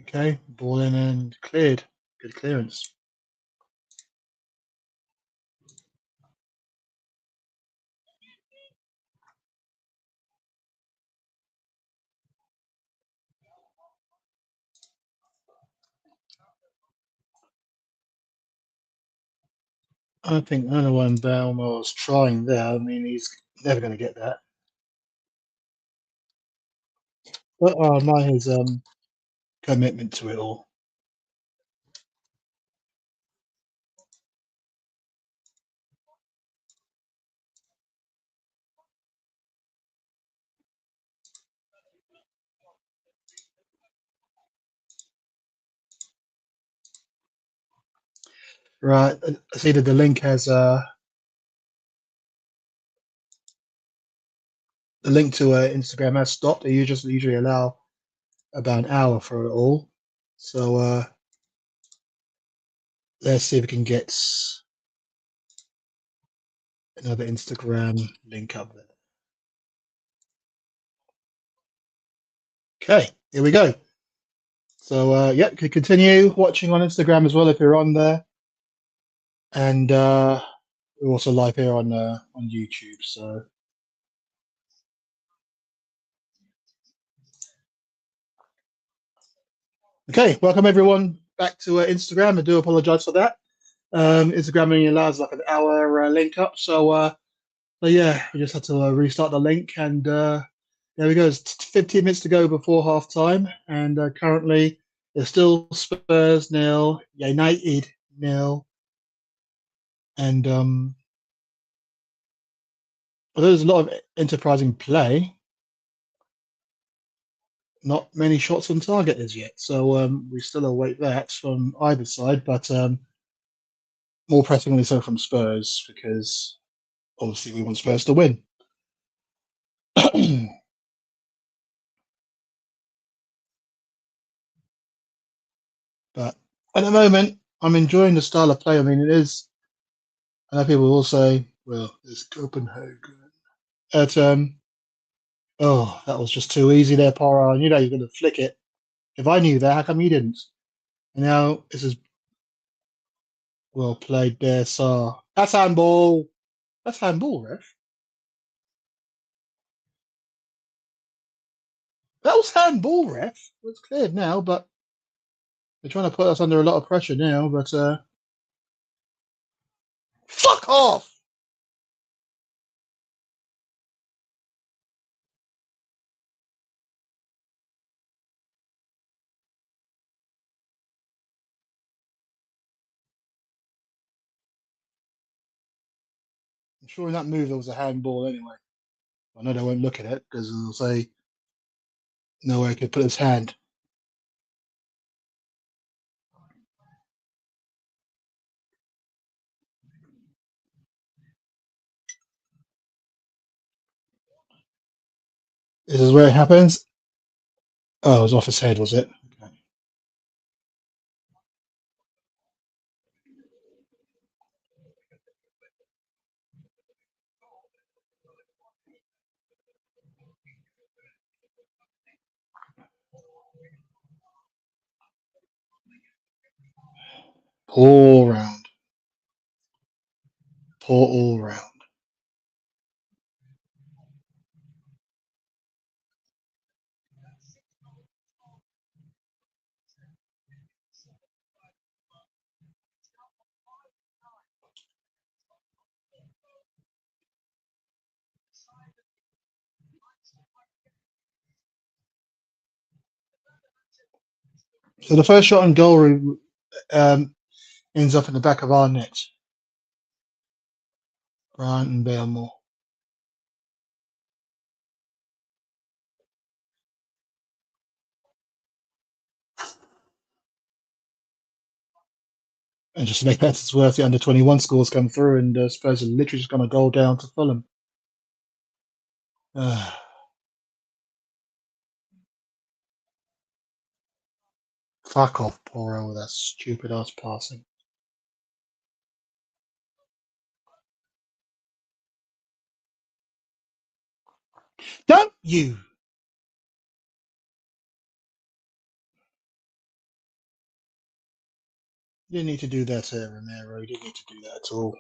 Okay, ball in and cleared. Good clearance. I don't know why Baumer was trying there. I mean, he's never going to get that. But I admire his commitment to it all. Right, I see that the link has the link to Instagram has stopped. They usually allow about an hour for it all. So let's see if we can get another Instagram link up there. Okay, here we go. So yeah, you can continue watching on Instagram as well if you're on there, and we're also live here on YouTube. So okay, welcome everyone back to Instagram. I do apologize for that. Instagram only allows like an hour link up, so yeah, we just had to restart the link, and there we go. It's 15 minutes to go before half time, and currently it's still Spurs nil, United nil, and although there's a lot of enterprising play, not many shots on target as yet. So we still await that from either side, but more pressingly so from Spurs because obviously we want Spurs to win. But at the moment, I'm enjoying the style of play. I mean, it is. I know people will say, "Well, it's Copenhagen." But oh, that was just too easy there, Pora. You know you're going to flick it. If I knew that, how come you didn't? And now this is well played there, Sar. That's handball. That's handball, ref. That was handball, ref. It's cleared now, but they're trying to put us under a lot of pressure now. But fuck off! I'm sure in that move there was a handball anyway. I know they won't look at it because they'll say nowhere he could put his hand. This is where it happens. Oh, it was off his head, was it? Okay. All round. Poor all round. So the first shot on goal um, ends up in the back of our net. Bryant and Belmore. And just to make matters worse, the under 21 scores come through, and Spurs are literally just going to go down to Fulham. Fuck off, Poro, with that stupid ass passing. Don't you? You didn't need to do that, Romero. You didn't need to do that at all.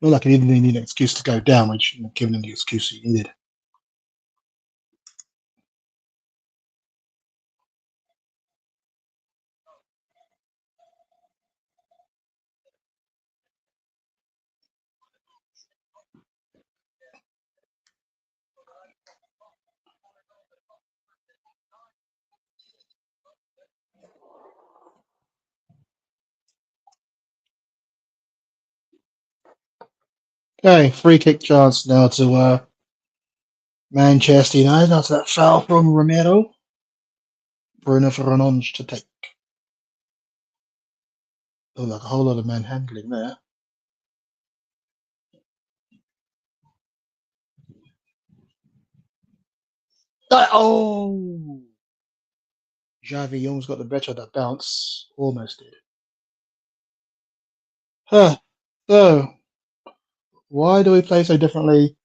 Not like he didn't need an excuse to go down, which given him the excuse he needed. Okay, free kick chance now to Manchester United after that foul from Romero. Bruno Fernandes to take. Look like a whole lot of manhandling there. Oh! Xavi almost got the better of that bounce. Almost did. So, why do we play so differently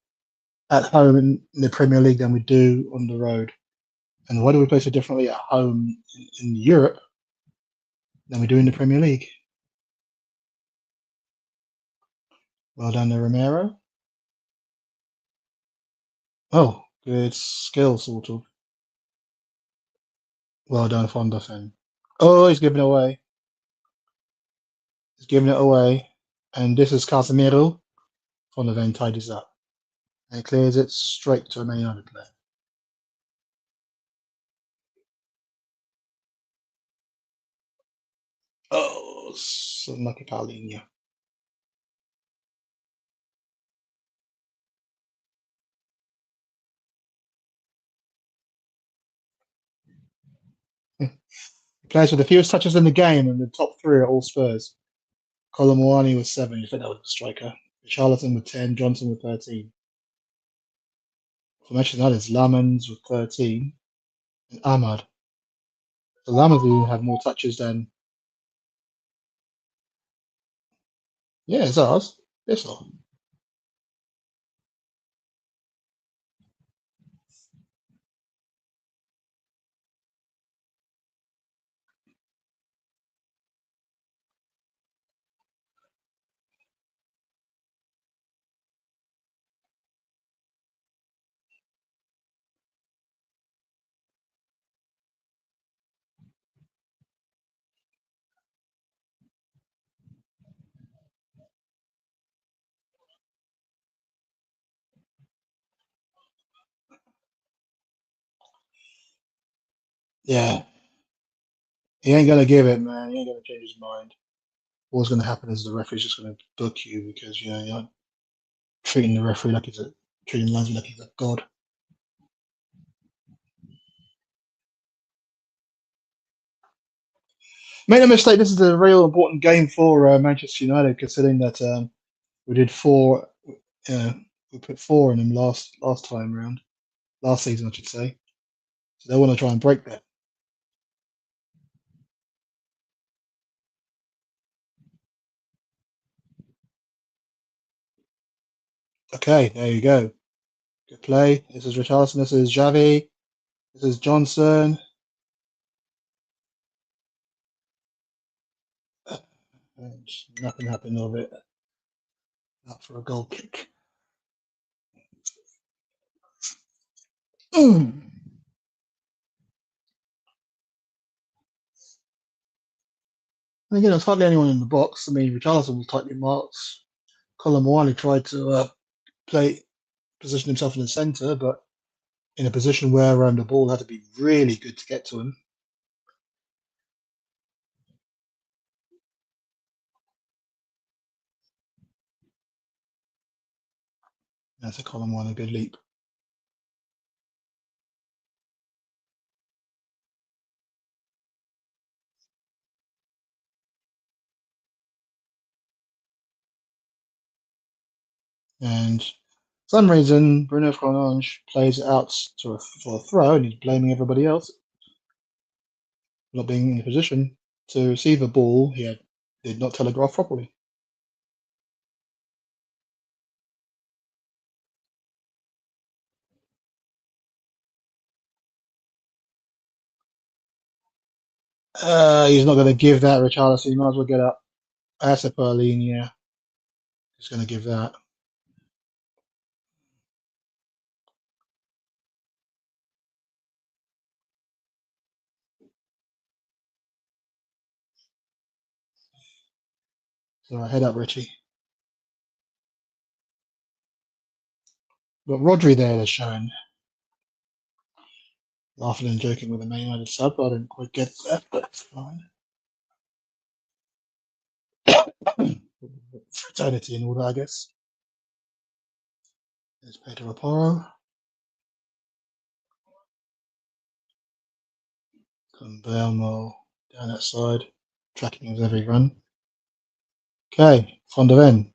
at home in the Premier League than we do on the road? And why do we play so differently at home in Europe than we do in the Premier League? Well done to Romero. Oh, good skill, sort of. Well done, Fonderfen. Oh, he's giving it away. He's giving it away. And this is Casemiro. Fonderfen tidies up. And clears it straight to a Man United player. Oh, so lucky Paulinho. Players with the fewest touches in the game, and the top three are all Spurs. Colomwani with 7, you think that was a striker. Charlton with 10, Johnson with 13. For Manchester United, it's Lamans with 13, and Ahmad. So Lamans will have more touches than. Yeah, it's ours. It's all. Yeah, he ain't gonna give it, man. He ain't gonna change his mind. What's gonna happen is the referee's just gonna book you because you're treating the referee like he's a treating linesman like he's a god. Make no mistake, this is a real important game for Manchester United, considering that we did four. We put 4 in them last time round, last season, I should say. So they want to try and break that. Okay, there you go. Good play. This is Richarlison. This is Xavi. This is Johnson. And nothing happened of it. Up for a goal kick. And again, there's hardly anyone in the box. I mean, Richarlison was tightly marked. Colin Wiley tried to position himself in the centre, but in a position where the ball had to be really good to get to him. That's a Colin Wiley good leap. And for some reason, Bruno Fernandes plays it out for a throw, and he's blaming everybody else for not being in a position to receive a ball he did not telegraph properly. He's not going to give that, Richarlison. He might as well get up. That's a Berlin, yeah. He's going to give that. So head up, Richie. But Rodri there, they're showing. Laughing and joking with the Man United sub. I didn't quite get that, but it's fine. Fraternity and all that, I guess. There's Pedro Aparo. Belmo down that side, tracking his every run. Okay, Van der Ven.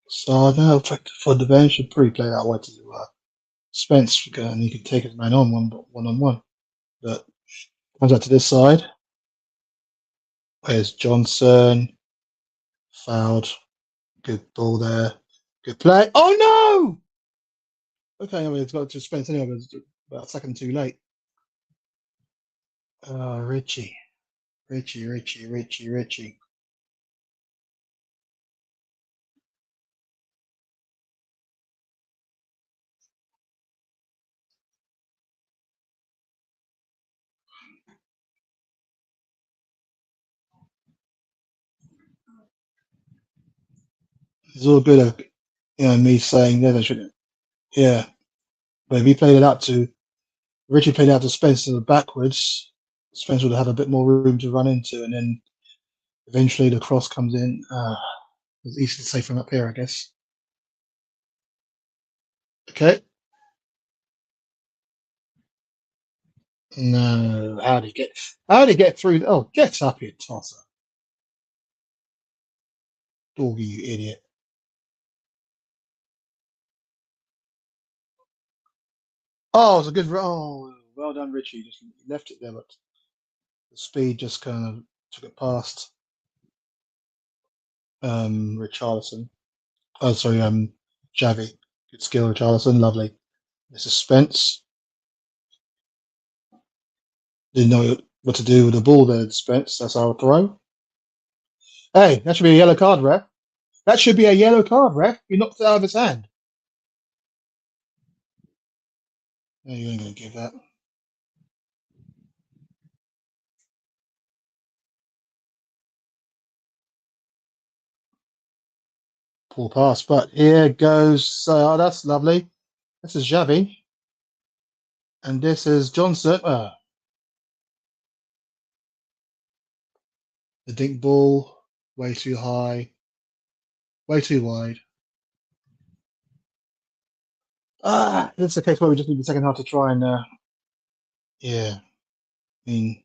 So now Van der Ven should probably play that way to Spence, and he could take his man on one on one. But comes out to this side. Where's Johnson? Fouled. Good ball there. Good play. Oh no! Okay, I mean, it's got to Spence anyway, but it's about a second too late. Richie. Richie. It's all good of me saying that I shouldn't. Yeah. But if he played it out to Richie played out to Spencer backwards, Spencer would have a bit more room to run into, and then eventually the cross comes in. It's easy to say from up here, I guess. Okay. No, how did he get through? Oh, get up here, tosser. Doggy, you idiot. Oh, it was a good oh, well done, Richie. Just left it there, but the speed just kind of took it past Richarlison. Oh, sorry, Xavi. Good skill, Richarlison. Lovely. This is Spence. Didn't know what to do with the ball there, Spence. That's our throw. Hey, that should be a yellow card, ref. That should be a yellow card, ref. He knocked it out of his hand. No, you ain't going to give that. Poor pass, but here goes. That's lovely. This is Xavi. And this is Johnson. The dink ball, way too high, way too wide. This is a case where we just need the second half to try and, yeah. I mean,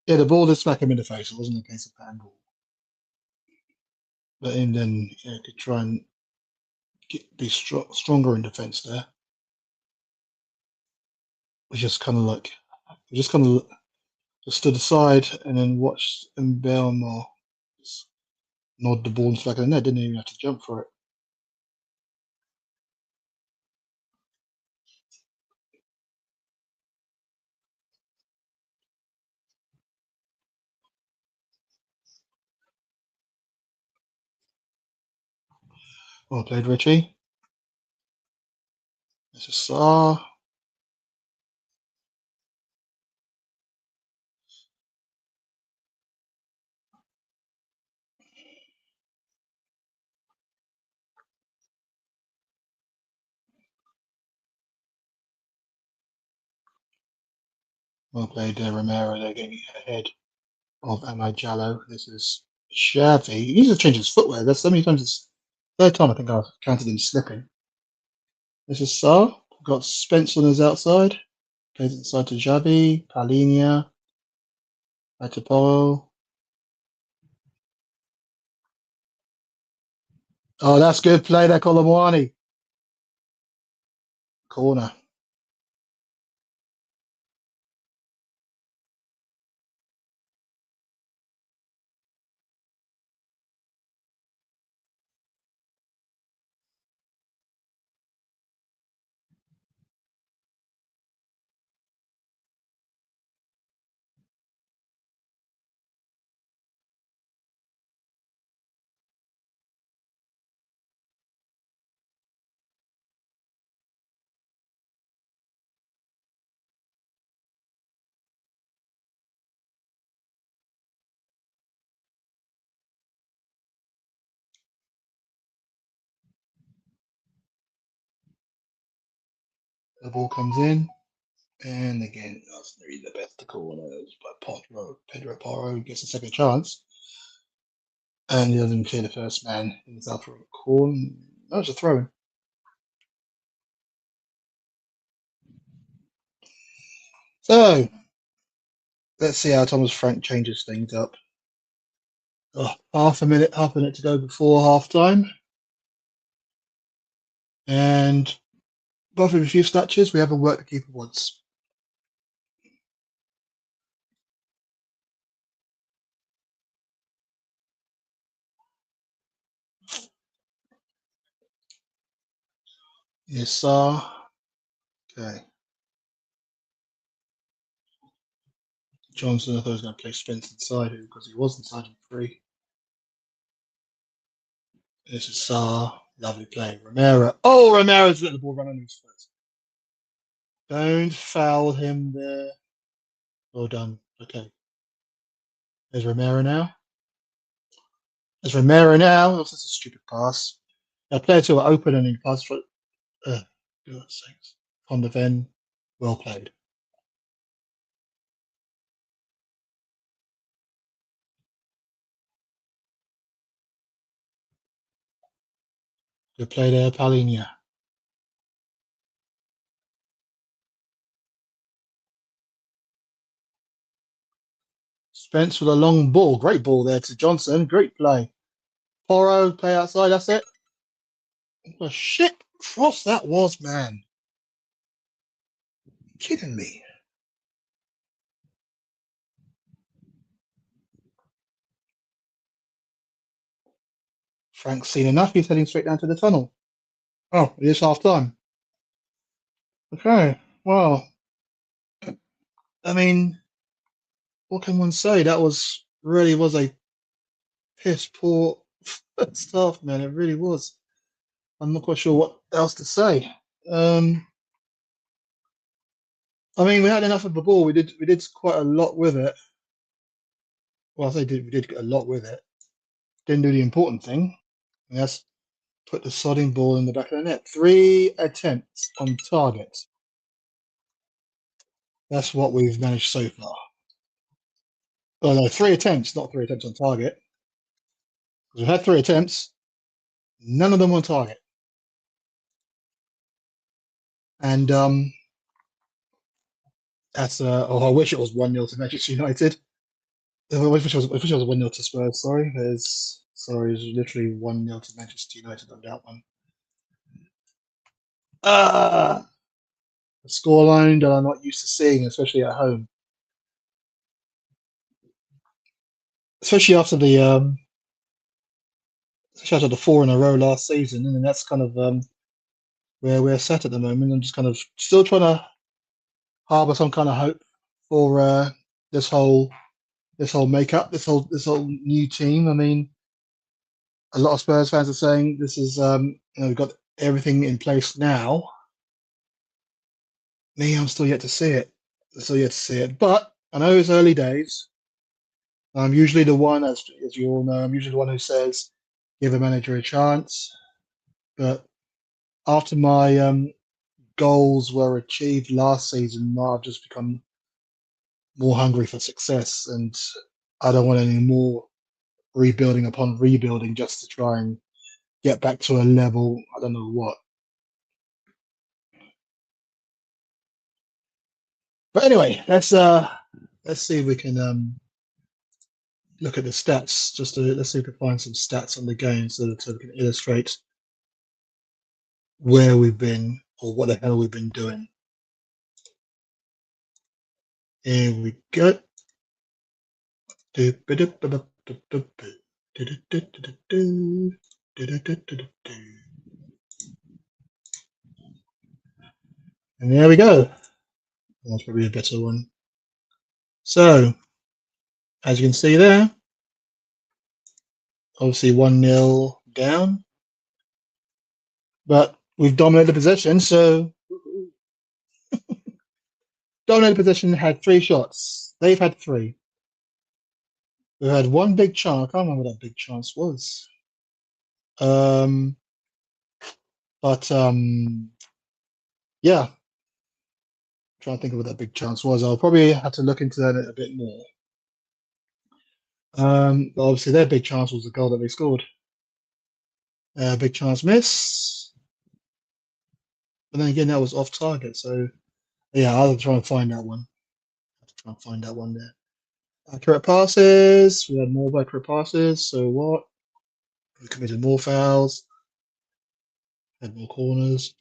yeah, the ball did smack him in the face. It wasn't a case of handball. But then, could try and be stronger in defence there. We just kind of just stood aside and then watched Mbeumo nod the ball into the back of the net. Didn't even have to jump for it. Well played, Richie. This is Saar. Well played, Romero. They're getting ahead of Amad Jallo. This is Xavi. He needs to change his footwear. There's so many times. It's third time I think I've counted him slipping. This is Saar. Got Spence on his outside. Plays it inside to Xavi. Palinia. Ataporo. Oh, that's good play there, Colomwani. Corner. The ball comes in. And again, that's really the best corners. But Pedro Porro gets a second chance. And he doesn't clear the first man in the south corner. That was a throw in. So let's see how Thomas Frank changes things up. Oh, half a minute to go before half time. And both of a few snatches, we haven't worked the keeper once. Yes, sir. Okay. Johnson, I thought he was going to play Spence inside him because he was inside him free. This is Saar. Lovely play. Romero. Oh, Romero's let the ball run on his foot. Don't foul him there. Well done. Okay. There's Romero now. There's Romero now. Oh, that's a stupid pass. Now, player two are open and he pass for. God's sakes. Van der Ven. Well played. Good play there, Palinia. Spence with a long ball. Great ball there to Johnson. Great play. Porro, play outside. That's it. What a shit cross that was, man. Kidding me. Frank's seen enough. He's heading straight down to the tunnel. Oh, it is half time. Okay. Well, I mean, what can one say? That was really was a piss poor first half, man. It really was. I'm not quite sure what else to say. Um, I mean, we had enough of the ball. We did quite a lot with it. Well, I say we did a lot with it. Didn't do the important thing. And that's put the sodding ball in the back of the net. 3 attempts on target. That's what we've managed so far. Oh no, 3 attempts, not 3 attempts on target. We've had 3 attempts, none of them on target. And that's I wish it was 1-0 to Manchester United. I wish it was 1-0 to Spurs, sorry. It's literally 1-0 to Manchester United on that one. A scoreline that I'm not used to seeing, especially at home. Especially after the shout out the 4 in a row last season, and that's kind of where we're set at the moment. I'm just kind of still trying to harbour some kind of hope for this whole this whole makeup, this whole new team. I mean, a lot of Spurs fans are saying this is we've got everything in place now. Me, I'm still yet to see it. Still yet to see it. But I know it's early days. I'm usually the one, as you all know, I'm usually the one who says give a manager a chance. But after my goals were achieved last season, I've just become more hungry for success, and I don't want any more rebuilding upon rebuilding just to try and get back to a level. I don't know what. But anyway, let's see if we can look at the stats. Let's see if we can find some stats on the game so we can illustrate where we've been or what the hell we've been doing. Here we go. And there we go. That's probably a better one. So, as you can see there, obviously 1-0 down, but we've dominated the possession. So, dominated possession, had 3 shots. They've had 3. We've had one big chance. I can't remember what that big chance was. Um, but yeah, trying to think of what that big chance was. I'll probably have to look into that a bit more. But obviously, their big chance was the goal that they scored. Big chance miss. But then again, that was off target. So yeah, I'll try and find that one. I'll try and find that one there. Accurate passes. We had more accurate passes. So what? We committed more fouls. Had more corners.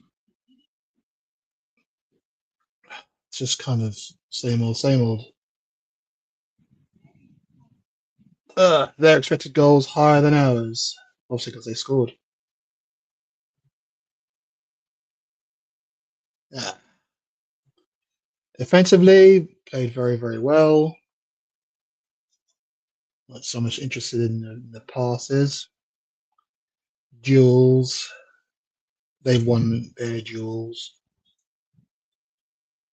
It's just kind of same old, same old. Their expected goals higher than ours, obviously because they scored. Yeah. Defensively, played very, very well. Not so much interested in the passes. Duels, they've won their duels.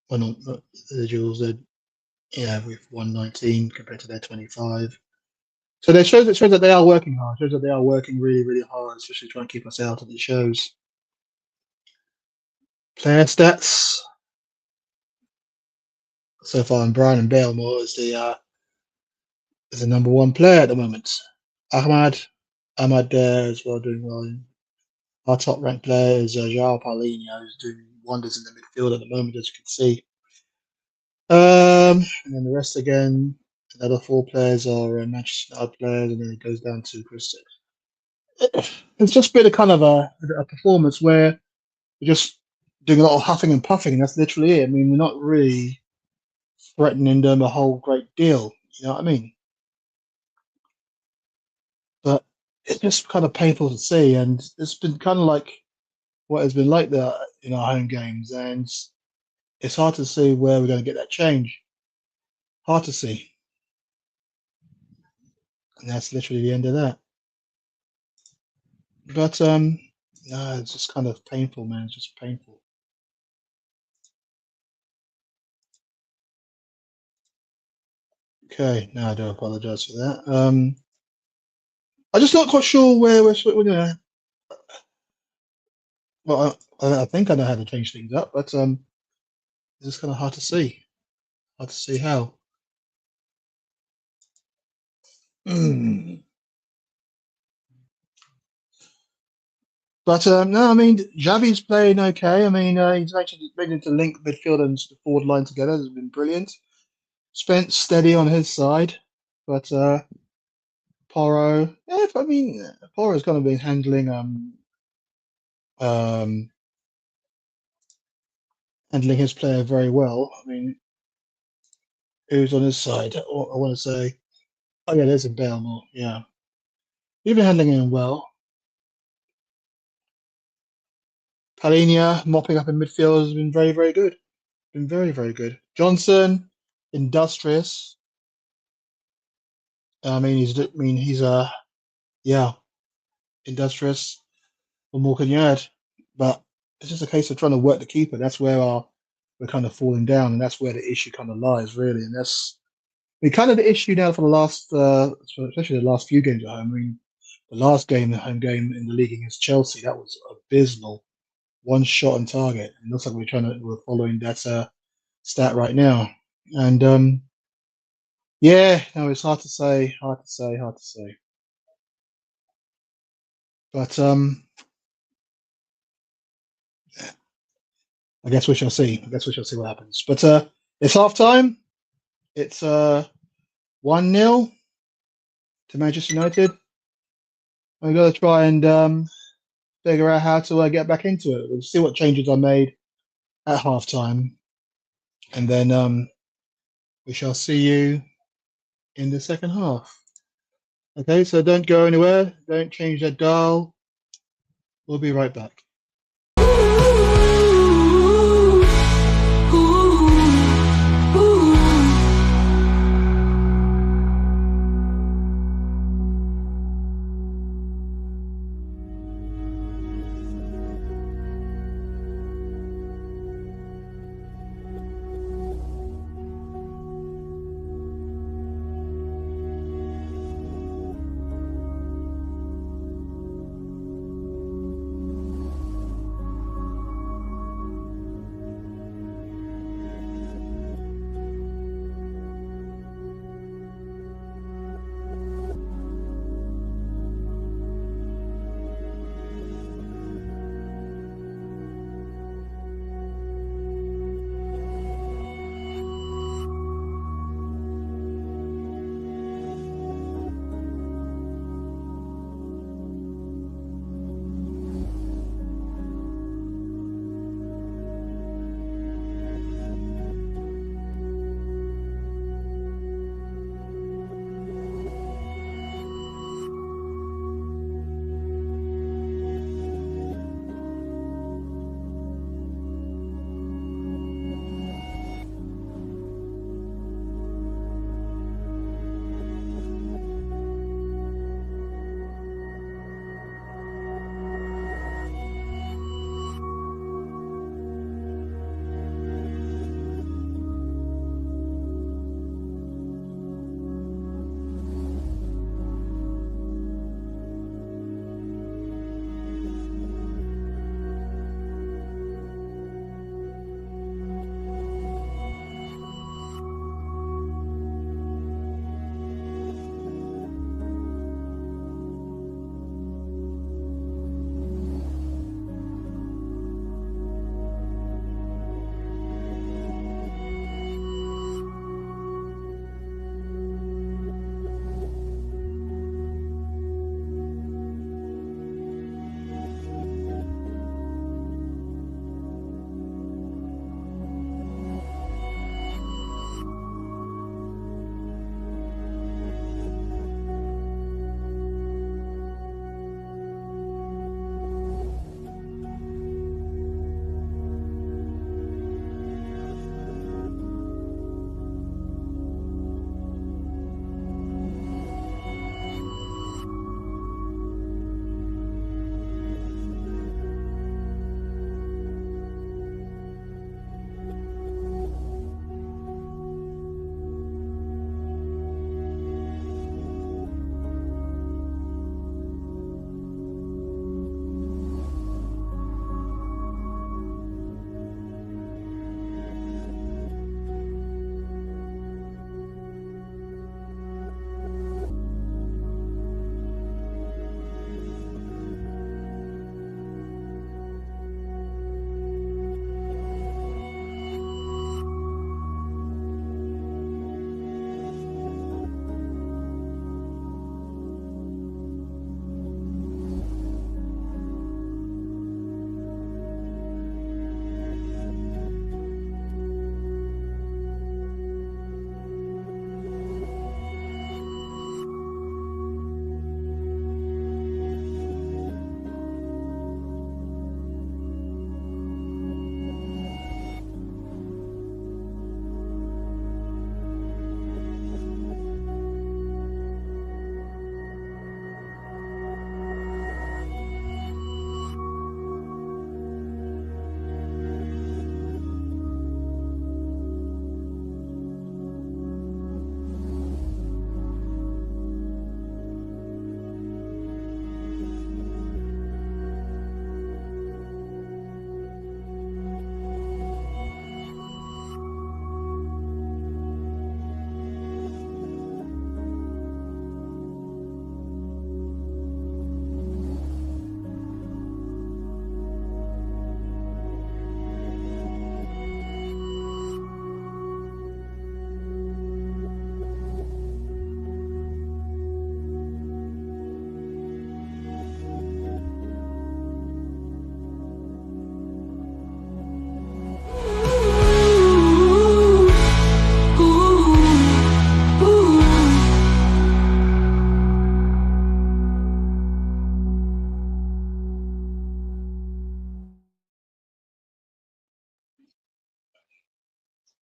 Well, not the duels. We've won 19 compared to their 25. So it shows that they are working hard. It shows that they are working really, really hard, especially trying to keep us out of the shows. Player stats so far, and Brian and Balemore is the number 1 player at the moment. Ahmad there as well, doing well. Our top ranked player is João Paulinho, who's doing wonders in the midfield at the moment, as you can see. And then the rest again, the other 4 players are Manchester United players, and then it goes down to Chris. It's just been a kind of a performance where we're just doing a lot of huffing and puffing, and that's literally it. I mean, we're not really threatening them a whole great deal. You know what I mean? But it's just kind of painful to see, and it's been kind of like what has been like that in our home games, and it's hard to see where we're going to get that change. Hard to see, and that's literally the end of that. But no, it's just kind of painful, man. It's just painful. Okay, now I do apologise for that. I'm just not quite sure where we're gonna. Well, I think I know how to change things up, but it's just kind of hard to see. Hard to see how. But no, I mean Javi's playing okay. I mean he's actually been to link midfield and the forward line together. Has been brilliant. Spence steady on his side, but Porro, yeah, I mean Porro's kind of been um, handling his player very well. I mean, who's on his side? I want to say, oh yeah, there's a Belmore. Yeah, he's been handling him well. Palinia mopping up in midfield has been very, very good. Been very, very good. Johnson, industrious. I mean, he's yeah, industrious. What more can you add? But it's just a case of trying to work the keeper. That's where we're kind of falling down, and that's where the issue kind of lies, really. And that's kind of the issue now for the last, especially the last few games at home. I mean, the last game, the home game in the league against Chelsea, that was abysmal. One shot on target. It looks like we're following that stat right now. And yeah, no, it's hard to say. But I guess we shall see. I guess we shall see what happens. But it's half time. It's 1-0 to Manchester United. We've got to try and figure out how to get back into it. We'll see what changes are made at half time, and then we shall see you in the second half. Okay, so don't go anywhere. Don't change that dial. We'll be right back.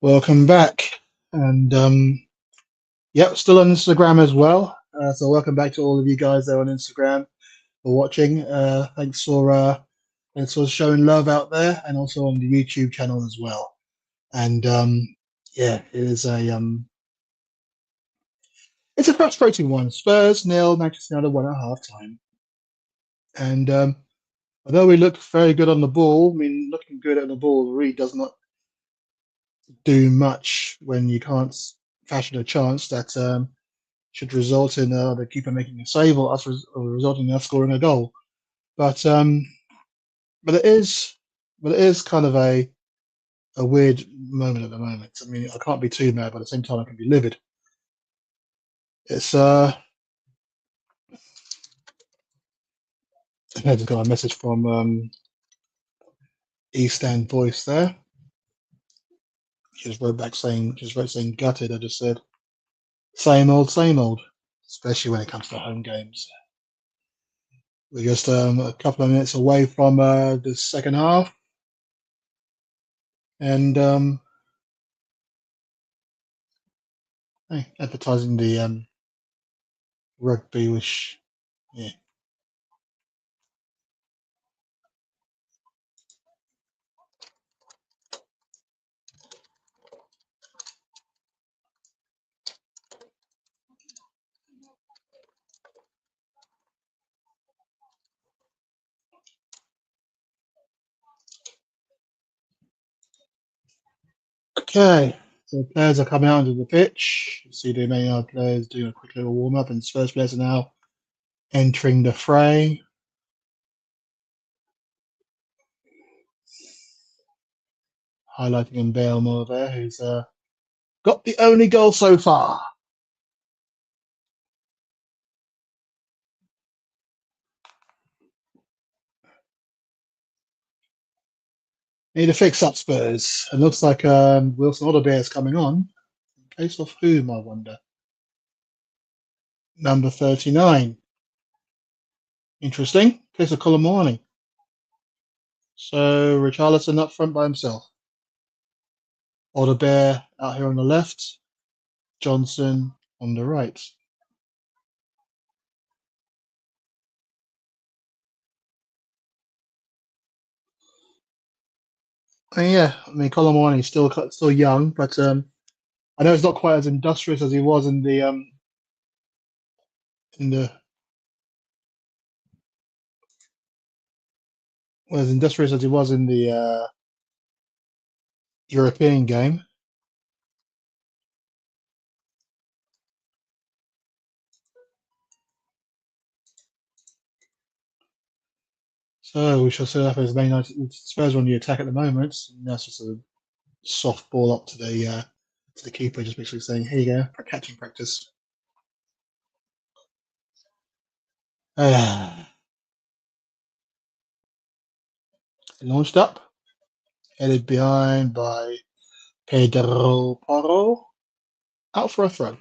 Welcome back, and yep, still on Instagram as well. So welcome back to all of you guys there on Instagram for watching. Thanks for showing love out there, and also on the YouTube channel as well. And yeah, it's a frustrating one. Spurs nil, Manchester United 1 at half time, and although we looked very good on the ball, I mean, looking good at the ball really does not do much when you can't fashion a chance that should result in the keeper making a save or resulting in us scoring a goal. But but it is but it is kind of a weird moment at the moment. I mean, I can't be too mad, but at the same time, I can be livid. It's I just got a message from East End Voice there. Just wrote saying gutted. I just said same old, especially when it comes to home games. We're just a couple of minutes away from the second half, and hey, advertising the rugby, which yeah. Okay, so players are coming out onto the pitch. You see the Man United players doing a quick little warm up, and Spurs players are now entering the fray. Highlighting Mbeumo there, who's got the only goal so far. Need to fix up Spurs. It looks like Wilson Odobert is coming on. In case of whom, I wonder. Number 39. Interesting. In case of Colomani. So Richarlison up front by himself. Odobert out here on the left. Johnson on the right. And yeah, I mean Colomani is still young, but I know he's not quite as industrious as he was in the well, as industrious as he was in the European game. So we shall see if his main Spurs on the attack at the moment. And that's just a soft ball up to the keeper, just basically saying, "Here you go, for catching practice." Launched up, headed behind by Pedro Porro, out for a throw.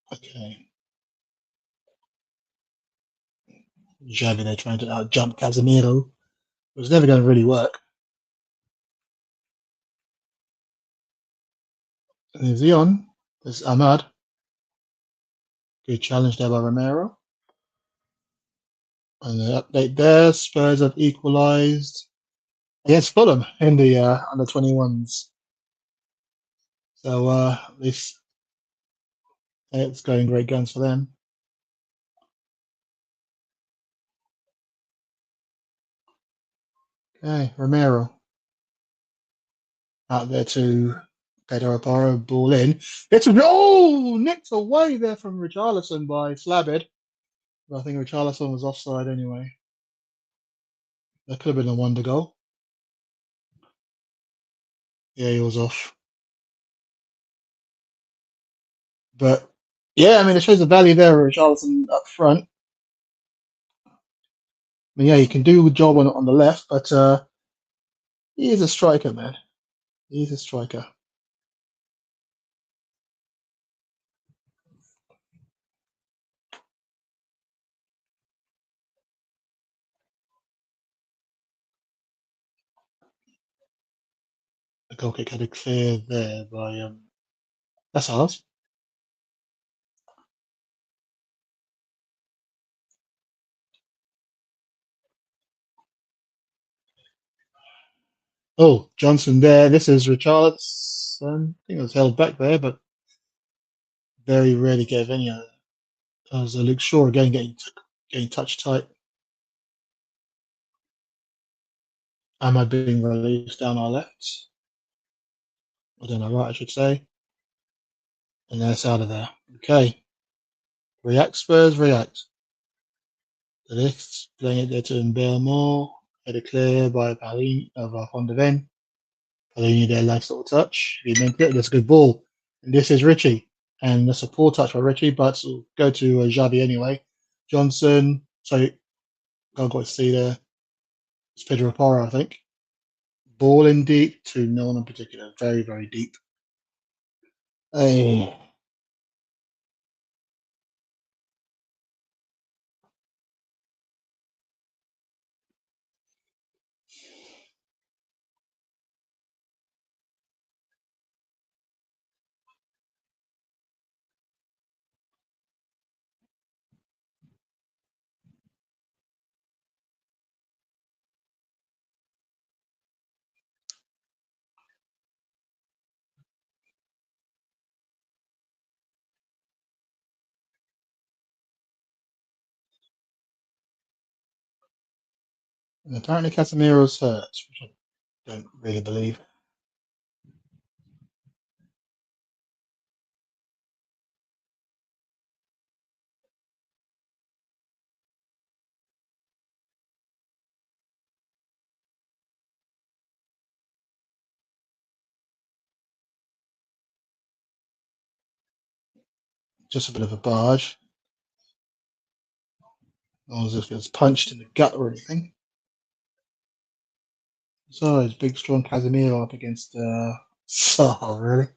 Okay, Xavi, they're trying to out jump Casemiro. It was never going to really work. And is he on? There's Ahmad. Good challenge there by Romero. And the update there, Spurs have equalised against Fulham in the under 21s. So at least it's going great guns for them. Okay, Romero out there to Pedro Porro, ball in. It's nicked away there from Richarlison by Slabhead. I think Richarlison was offside anyway. That could have been a wonder goal. Yeah, he was off. But yeah, I mean, it shows the value there of Richarlison up front. mean, yeah, he can do the job on the left, but he is a striker, man. He's a striker. The goal kick had a clear there by that's ours. Oh, Johnson there. This is Richarlison. I think it was held back there, but very rarely gave any. As Luke Shaw again getting touch tight. Ahmad being released down our left. I don't know, right, I should say. And that's out of there. Okay. React, Spurs, react. The lift, playing it there to Mbale Moore. Headed clear by Palini of Van de Ven. Palini there, nice little touch. He meant it. That's a good ball. And this is Richie. And that's a poor touch by Richie, but we'll go to Xavi anyway. Johnson. So, I got to see there. It's Pedro Porro, I think. Ball in deep to no one in particular. Very, very deep. Hey. And apparently Casemiro's hurt, which I don't really believe. Just a bit of a barge. Not as if it was punched in the gut or anything. So it's big, strong Casemiro up against Saha, really.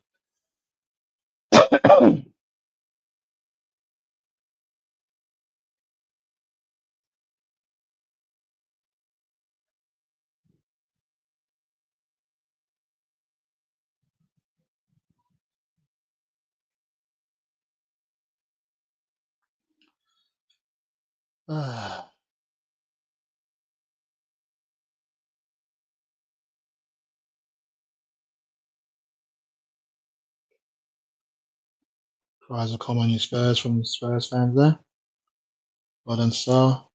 Cries of come on you Spurs from Spurs fans there. Well done, Star.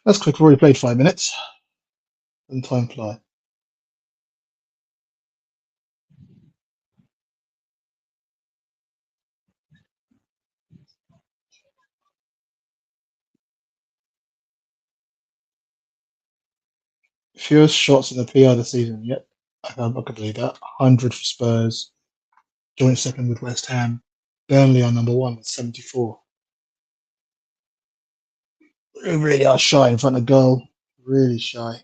That's quick. We've already played 5 minutes. And time fly. Fewest shots in the PR this season. Yep. I can believe that. 100 for Spurs. Joint second with West Ham. Burnley are number one with 74. We really are shy in front of goal. Really shy.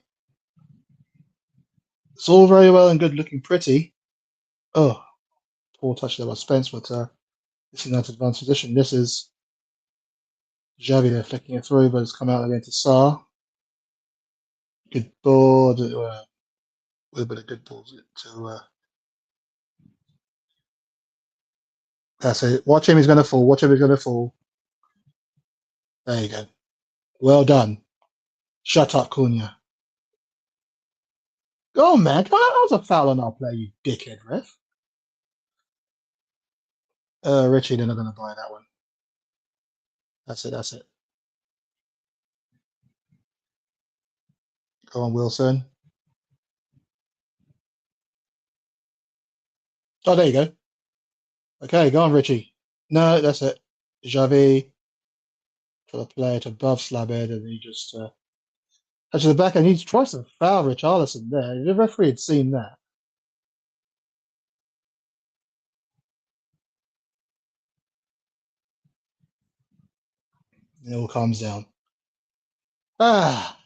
It's all very well and good looking pretty. Oh, poor touch there by Spence, but this is not advanced position. This is Xavi there flicking it through, but it's come out again to Sarr. Good ball. A little bit of good balls to. That's it. Watch him. He's going to fall. Watch him. He's going to fall. There you go. Well done. Shut up, Cunha. Go on, man. Come on, that was a foul on our player, you dickhead, ref. Richie, they're not going to buy that one. That's it. That's it. Go on, Wilson. Oh, there you go. Okay, go on, Richie. No, that's it. Xavi for the player to above Slabhead, and he just Touch to the back, and he tries to foul Richarlison there. The referee had seen that. It all calms down. Ah,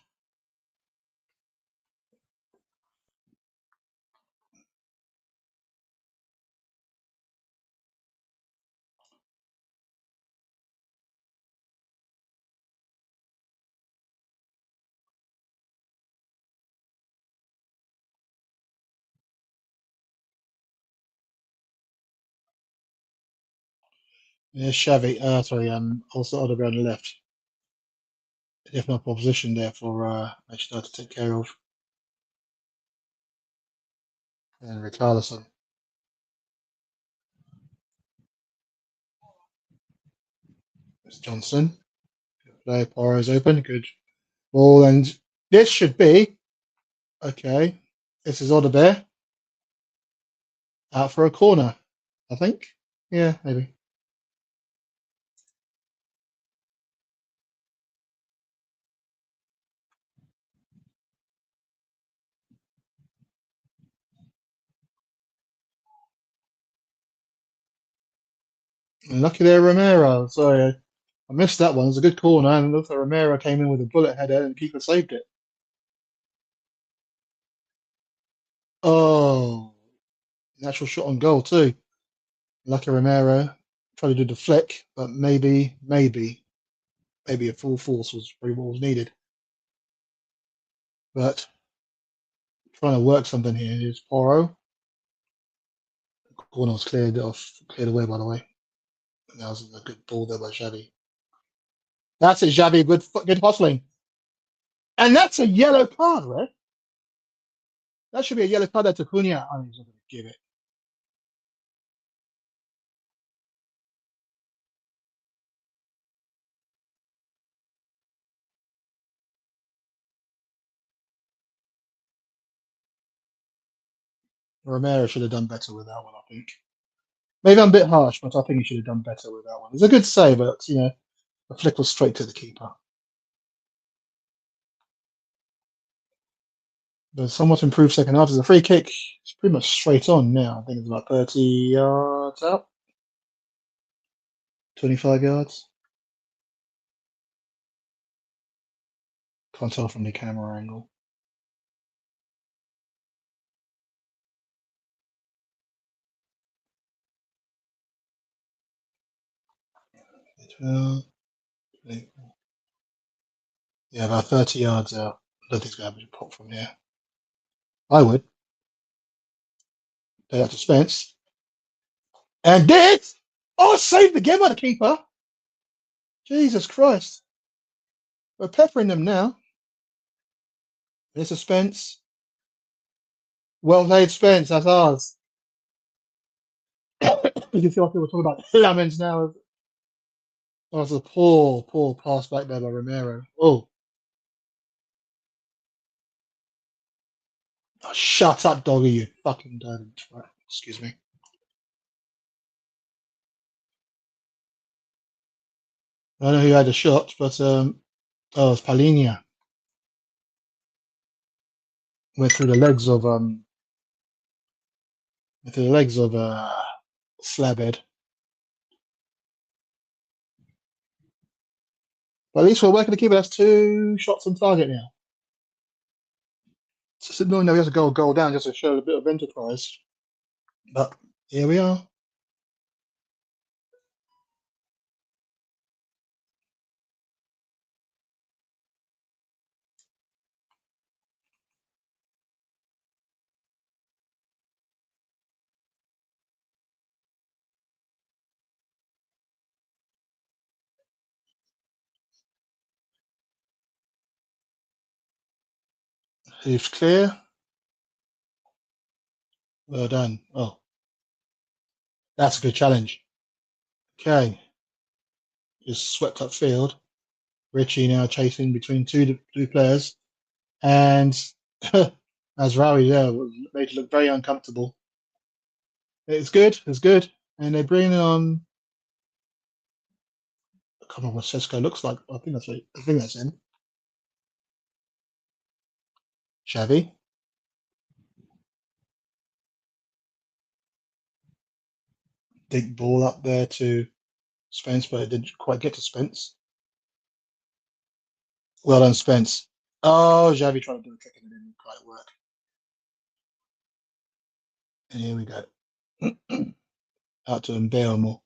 yeah, Xavi. Sorry, also Odegaard on the left. If not opposition there for Matchday to take care of. And Richarlison. It's Johnson. Play Porro's open. Good ball, and this should be okay. This is Odegaard out for a corner, I think. Yeah, maybe. And lucky there, Romero. Sorry, I missed that one. It was a good corner, and it looks like Romero came in with a bullet header, and the keeper saved it. Oh, natural shot on goal too. Lucky Romero tried to do the flick, but maybe a full force was probably what was needed. But trying to work something here is Porro. Corner was cleared away by the way. And that was a good ball there by Xavi. That's it, Xavi. Good hustling, and that's a yellow card, right? That should be a yellow card there to Cunha. Oh, he's not going to give it. Romero should have done better with that one, I think. Maybe I'm a bit harsh, but I think he should have done better with that one. It's a good save, but the flick was straight to the keeper. The somewhat improved second half is a free kick. It's pretty much straight on now. I think it's about 30 yards out, 25 yards. Can't tell from the camera angle. Yeah, about 30 yards out. I don't think it's going to have a pop from here. I would. They have to Spence. And did! Oh, saved again by the keeper. Jesus Christ. We're peppering them now. There's a Spence. Well played, Spence. That's ours. You can feel like people talking about Lamens now. Oh, it's a poor pass back there by Romero. Oh, shut up, doggy, you fucking dirty twat. Excuse me. I don't know who had a shot, but it's Palinia. Went through the legs of Slabhead. But at least we're working the keeper. That's 2 shots on target now. It's annoying that we have to go goal down just to show a bit of enterprise. But here we are. Who's clear? Well done. Oh, that's a good challenge. Okay. Just swept up field. Richie now chasing between two players. And as Rawi there made it look very uncomfortable. It's good. It's good. And they're bringing on. I can't remember what Sesko looks like. I think that's him. Xavi. Big ball up there to Spence, but it didn't quite get to Spence. Well done, Spence. Oh, Xavi trying to do a trick and it didn't quite work. And here we go. Out to Mbeumo.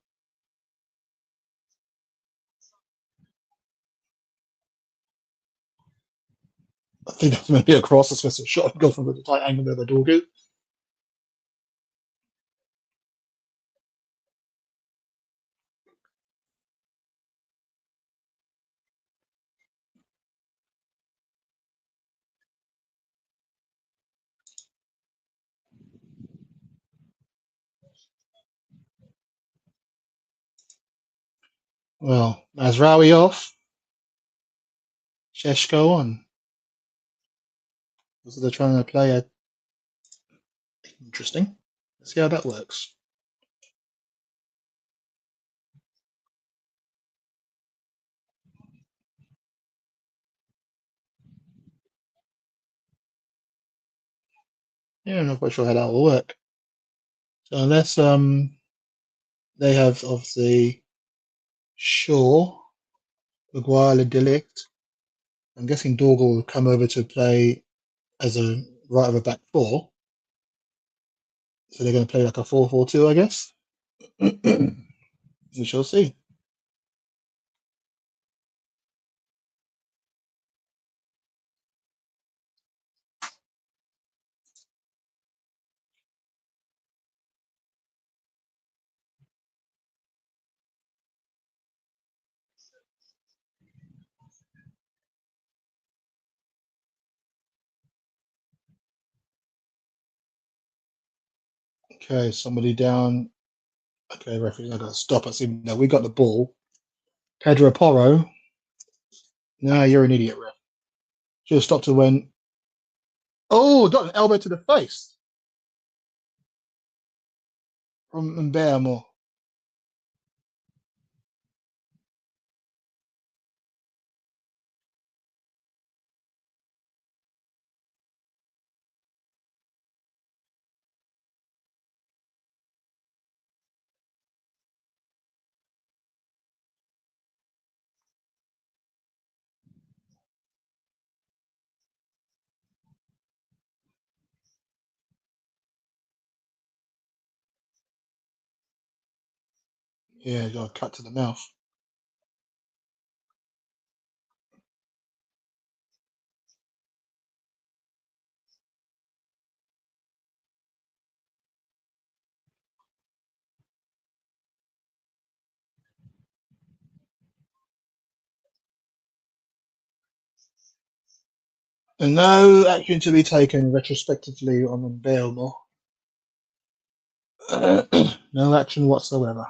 I think that's maybe a cross. It's just a shot. Go from the tight angle there, the Dorgu. Well, Mazraoui off. Sheshko on. So they're trying to play a interesting. Let's see how that works. Yeah, I'm not quite sure how that will work. So unless they have obviously Shaw, Maguire, and Delict. I'm guessing Dorgal will come over to play as a right of a back four. So they're going to play like a 4-4-2, I guess. We shall see. Okay, somebody down. Okay, referee's not going to stop us. Even though we got the ball. Pedro Porro. No, you're an idiot, ref. Should have stopped it when. Oh, got an elbow to the face from Mbeumo. Yeah, got a cut to the mouth. And no action to be taken retrospectively on Mbeumo. No action whatsoever.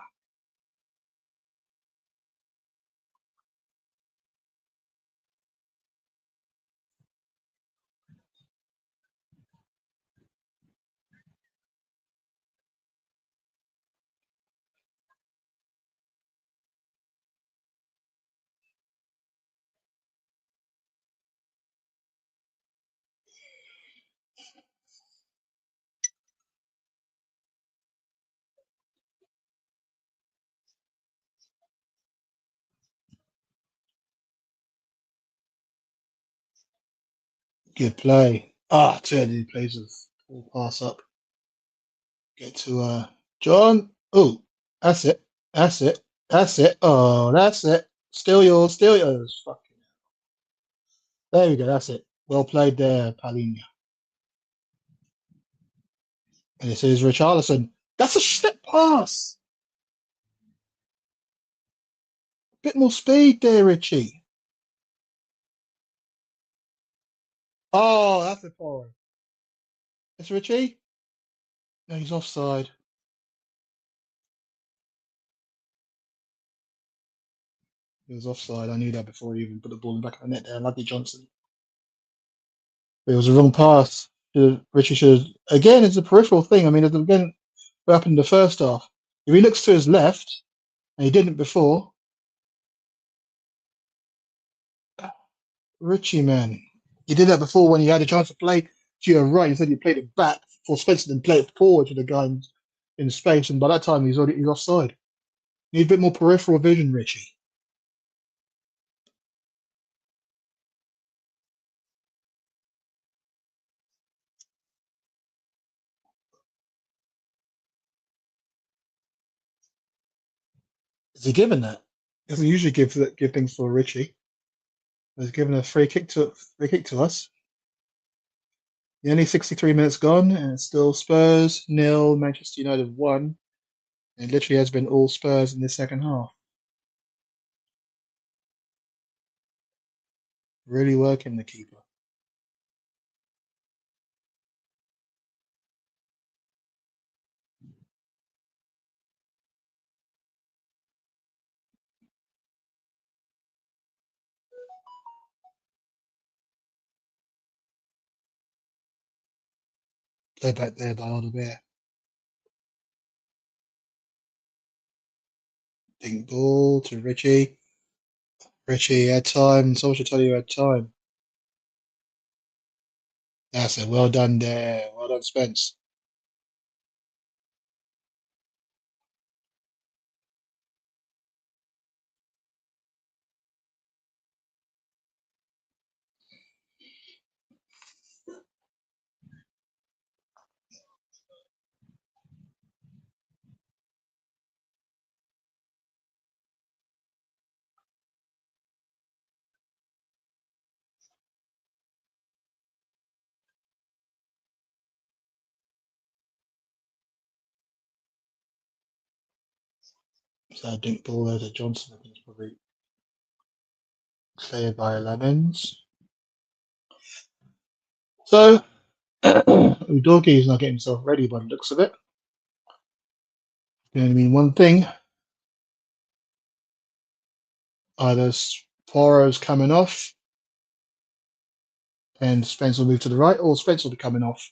Good play. Ah, Teddy plays a full pass up. Get to John. Oh, that's it. That's it. That's it. Oh, that's it. Still yours. Still yours. Fucking. There we go. That's it. Well played there, Palhinha. And this is Richarlison. That's a step pass. Bit more speed there, Richie. Oh, that's a foul. It's Richie. No, he's offside. He was offside. I knew that before he even put the ball in the back of the net there. Lucky Johnson. It was a wrong pass. Richie should have, again, it's a peripheral thing. I mean, again, what happened in the first half? If he looks to his left, and he didn't before, Richie, man. You did that before when you had a chance to play to your right. You said you played it back for Spencer, then play it forward to the guy in space, and by that time he's offside. You need a bit more peripheral vision, Richie. Is he given that? He doesn't usually give things for Richie. He's given a free kick to us. The only 63 minutes gone, and it's still Spurs nil, Manchester United 1. It literally has been all Spurs in the second half. Really working the keeper. Play back there by Alderweireld. Pink ball to Richie. Richie had time. Someone should tell you had time. That's it. Well done there. Well done, Spence. So dink ball there to Johnson. I think it's probably cleared by Lemons. So Udogi is not getting himself ready by the looks of it. Can only mean one thing. Either Poro's coming off and Spence will move to the right, or Spence will be coming off.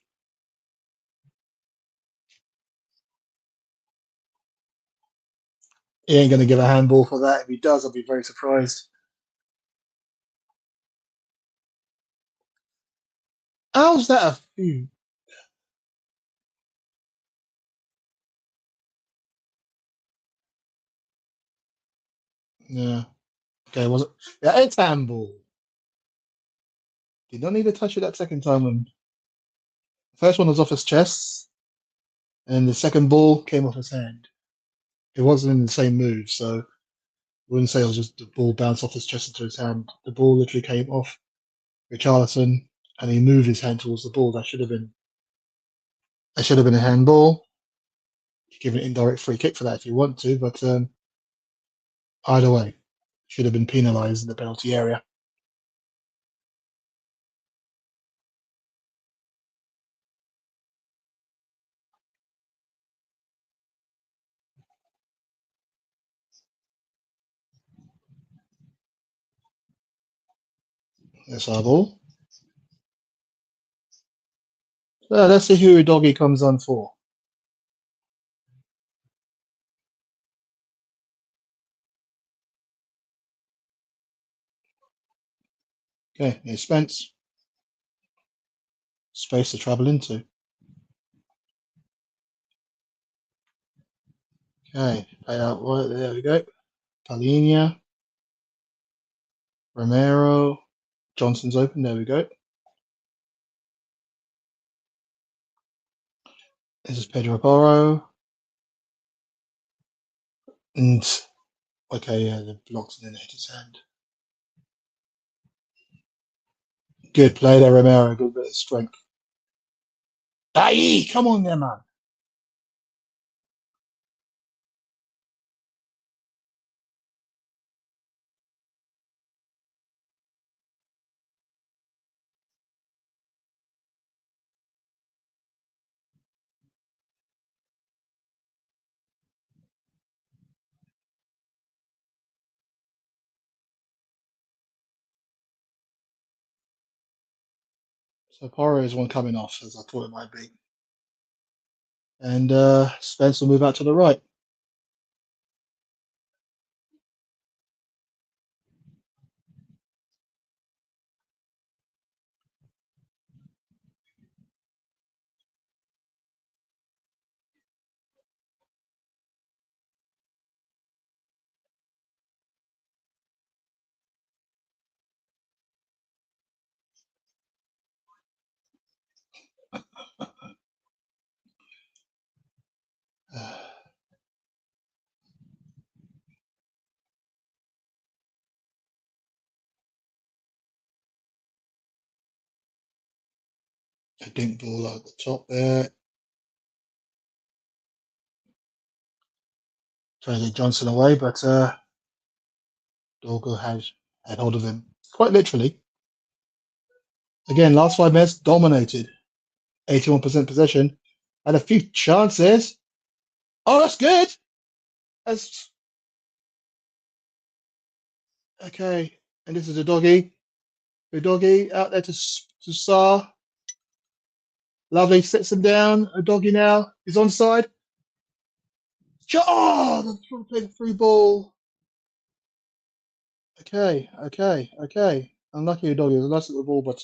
He ain't going to give a handball for that. If he does, I'll be very surprised. How's that a few? Yeah. Okay, was it? Yeah, it's handball. Did not need to touch it that second time when the first one was off his chest, and the second ball came off his hand. It wasn't in the same move, so I wouldn't say it was just the ball bounced off his chest into his hand. The ball literally came off Richarlison, and he moved his hand towards the ball. That should have been a handball. You give an indirect free kick for that if you want to, but either way, should have been penalised in the penalty area. That's our ball. So let's see who Doggy comes on for. Okay, here's Spence. Space to travel into. Okay, play out. Well, there we go. Palhinha, Romero, Johnson's open. There we go. This is Pedro Porro. And okay, yeah, the blocks and then hit his hand. Good play there, Romero. Good bit of strength. Aye, come on there, man. So Porro is one coming off, as I thought it might be. And Spence will move out to the right. A dink ball at the top there. Trying to get Johnson away, but Dorgo had hold of him. Quite literally. Again, last 5 minutes dominated. 81% possession. Had a few chances. Oh, that's good. That's okay. And this is a doggy. The doggy out there to Saar. Lovely, sets him down. A doggy now. He's onside. Oh, the played through ball. Okay. Unlucky doggy. It was a nice little ball, but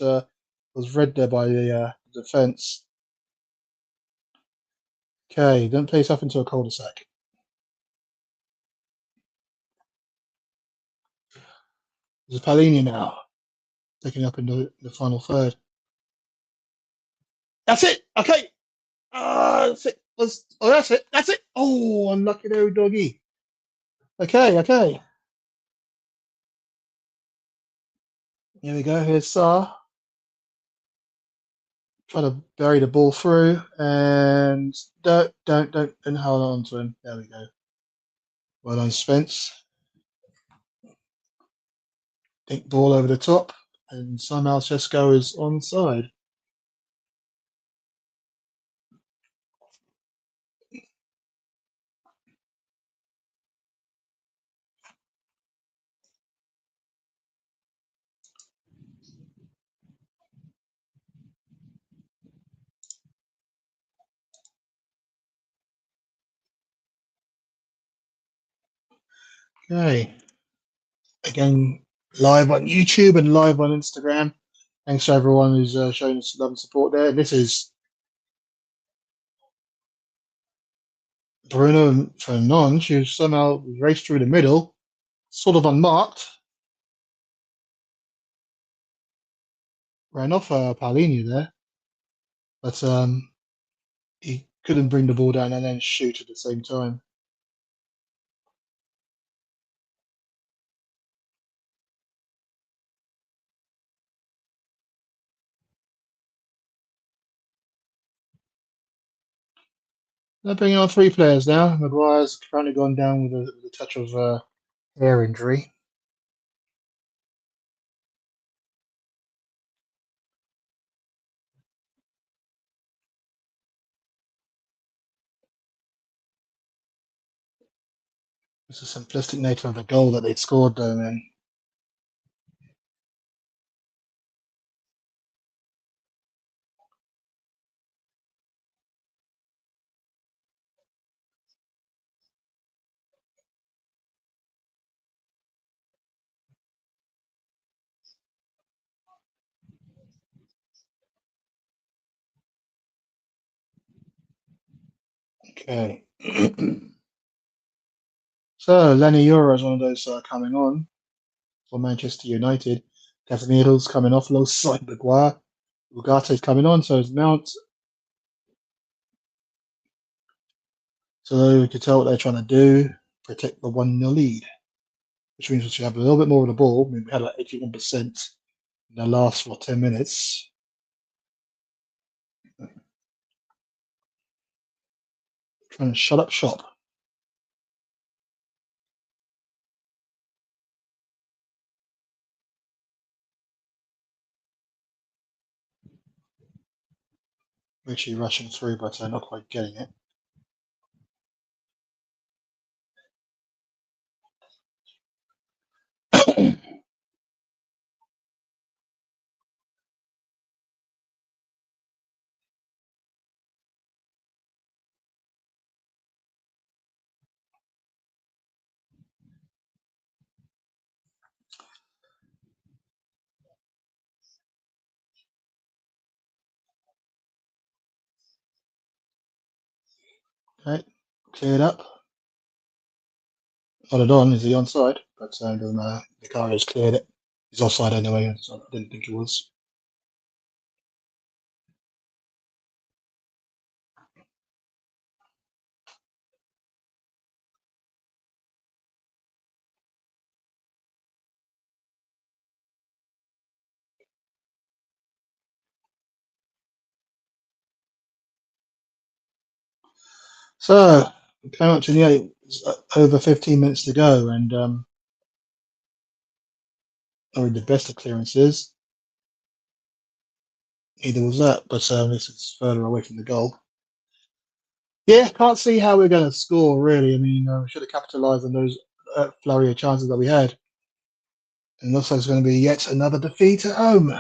was read there by the defence. Okay, don't play yourself into a cul-de-sac. There's Palini now, taking up in the final third. That's it. Okay. That's it. That's it. That's it. Oh, unlucky there, doggy. Okay. Here we go. Here's Saar. Try to bury the ball through and don't hold on to him. There we go. Well done, Spence. Think ball over the top, and somehow Cesco is onside. Okay. Again, live on YouTube and live on Instagram. Thanks to everyone who's showing us love and support there. This is Bruno Fernandes, who somehow raced through the middle, sort of unmarked, ran off Paulini there, but he couldn't bring the ball down and then shoot at the same time. They're bringing on 3 players now. Maguire's currently gone down with a touch of hair injury. It's a simplistic nature of the goal that they scored, though, man. Okay. So, Lenny Euro is one of those coming on for Manchester United. Casemiro's coming off alongside Maguire. Ugate's coming on, so is Mount. So you can tell what they're trying to do, protect the 1-0 lead, which means we should have a little bit more of the ball. I mean, we had like 81% in the last 10 minutes. Trying to shut up shop. Actually rushing through, but not quite getting it. Okay, cleared up. Nodded on, is he onside? But doesn't matter. Vicario's cleared it. He's offside anyway, so I didn't think he was. So we came up to the eight, over 15 minutes to go, and not really the best of clearances. Neither was that, but this is further away from the goal. Yeah, can't see how we're going to score really. I mean, we should have capitalised on those flurry of chances that we had. And looks like it's going to be yet another defeat at home.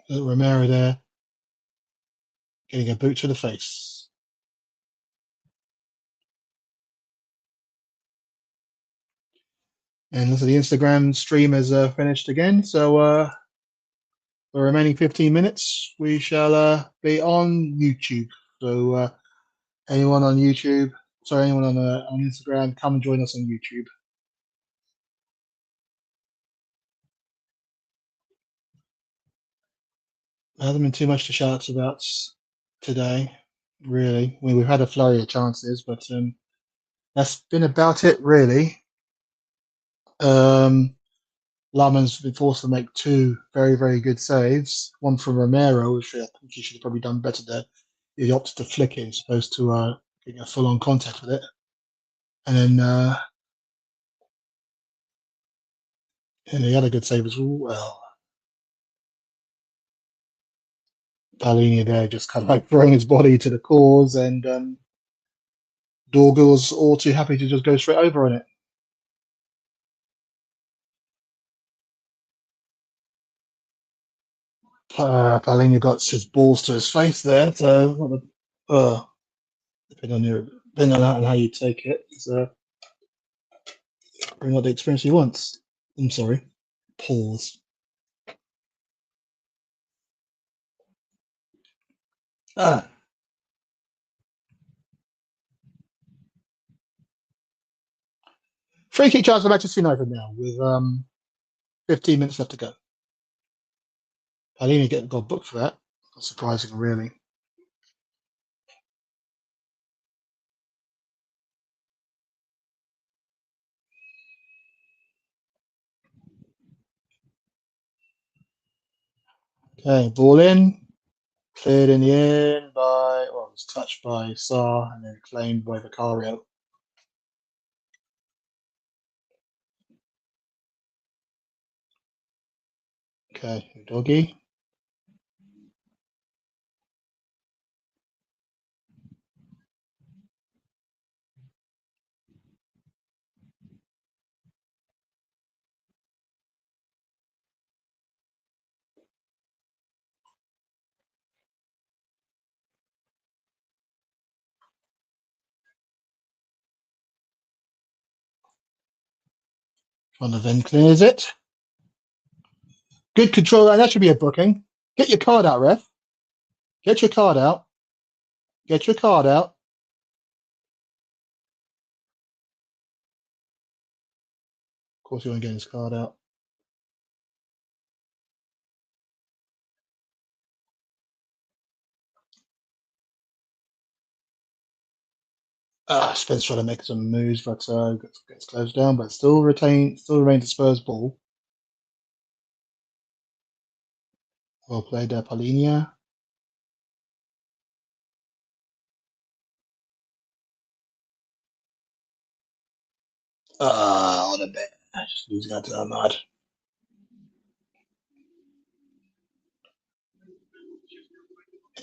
Romero there, getting a boot to the face. And looks like the Instagram stream has finished again. So the remaining 15 minutes, we shall be on YouTube. So anyone on YouTube, sorry, anyone on Instagram, come and join us on YouTube. There hasn't been too much to shout about today, really. I mean, we've had a flurry of chances, but that's been about it, really. Laman's been forced to make two very, very good saves. One from Romero, which I think he should have probably done better there. He opted to flick it as opposed to getting a full-on contact with it. And then and he had a good save as well. Palini there just kind of like throwing his body to the cause, and Dorgu was all too happy to just go straight over on it. Palini got his balls to his face there, so depending on how you take it, it's probably not the experience he wants. I'm sorry. Pause. Ah, free kick chance for Manchester United now with 15 minutes left to go. Palini got booked for that. Not surprising, really. Okay, ball in. Cleared in the end by, well, it was touched by Sarr and then claimed by Vicario. Okay, doggy. One of them clears it. Good control. That should be a booking. Get your card out, ref. Get your card out. Get your card out. Of course, you want to get his card out. Spence trying to make some moves, but gets closed down. But still remains a Spurs ball. Well played there, Paulinho. On a bit. Just losing out to that mad.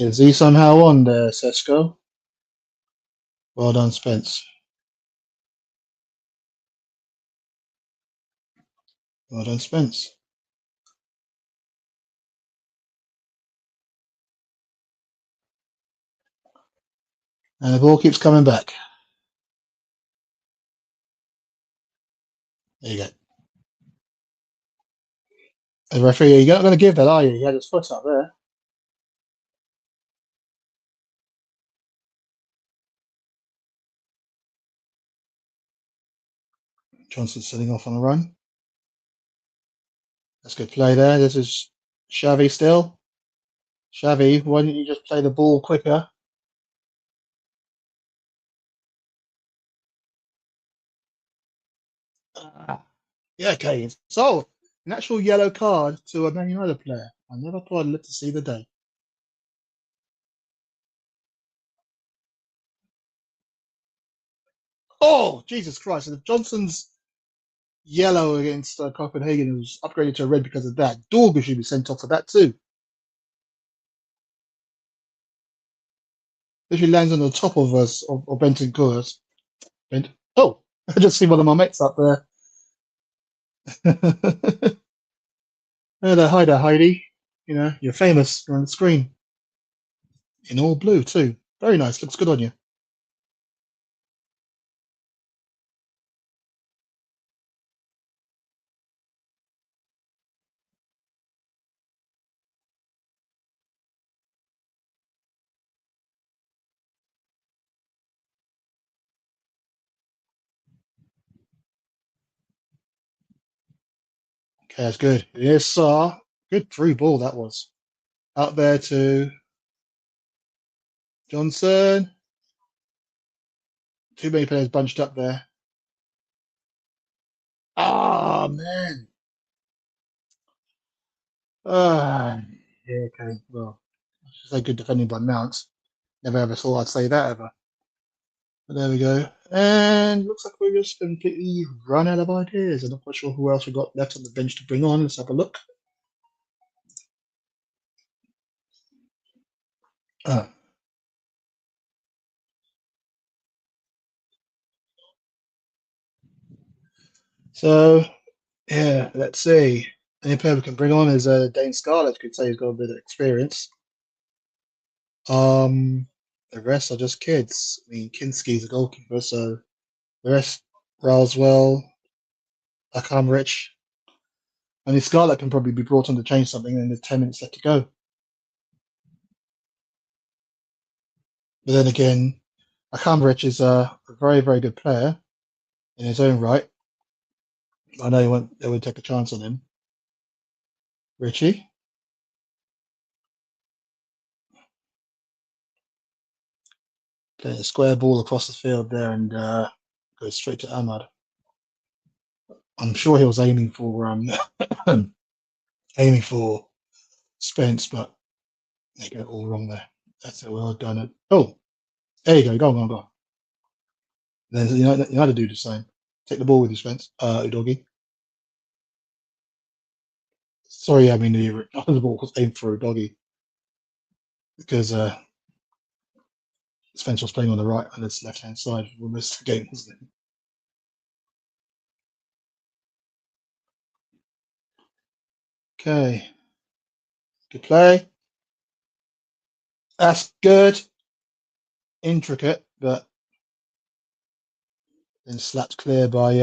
Is he somehow on there, Sesko? Well done, Spence. Well done, Spence. And the ball keeps coming back. There you go. The referee, you're not going to give that, are you? He had his foot up there. Johnson's setting off on a run. That's good play there. This is Xavi still. Xavi, why don't you just play the ball quicker? Ah, yeah, okay. So, an actual yellow card to a Man United player. I never thought I'd live to see the day. Oh, Jesus Christ. And if Johnson's yellow against Copenhagen was upgraded to red because of that, Dorgu should be sent off for that too. Literally lands on the top of us, of Benton Coors. Bent. Oh, I just see one of my mates up there. Hi there, Heidi. You know, you're famous. You're on the screen in all blue too. Very nice. Looks good on you. Okay, that's good. Yes, sir. Good through ball that was. Out there to Johnson. Too many players bunched up there. Ah, man. Ah, yeah, okay. Well, I should say good defending by Mount. Never ever thought I'd say that ever. But there we go. And looks like we're just completely run out of ideas. I'm not quite sure who else we got left on the bench to bring on. Let's have a look. Ah, so, yeah, let's see. Any player we can bring on is Dane Scarlett. Could say he's got a bit of experience. Um, the rest are just kids. I mean, Kinski's a goalkeeper, so the rest, Roswell, Rich. I mean, Scarlett can probably be brought on to change something, and there's 10 minutes left to go. But then again, Rich is a very, very good player in his own right. I know they would take a chance on him. Richie, playing a square ball across the field there and goes straight to Ahmad. I'm sure he was aiming for aiming for Spence, but they get it all wrong there. That's it. Well done. Oh, there you go. Go on, go on, go on. Then United do the same. Take the ball with you, Spence. Udogi. Sorry, I mean the ball was aimed for Udogi because Spence was playing on the right and his left hand side for most of the game, wasn't it? Okay, good play. That's good. Intricate, but then slapped clear by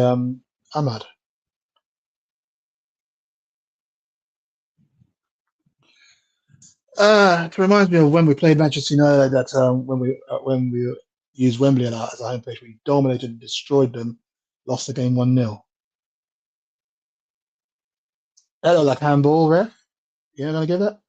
Ahmad. It reminds me of when we played Manchester United. That when we used Wembley as a home place, we dominated and destroyed them. Lost the game 1-0. That looked like handball, ref. You know, gonna give that?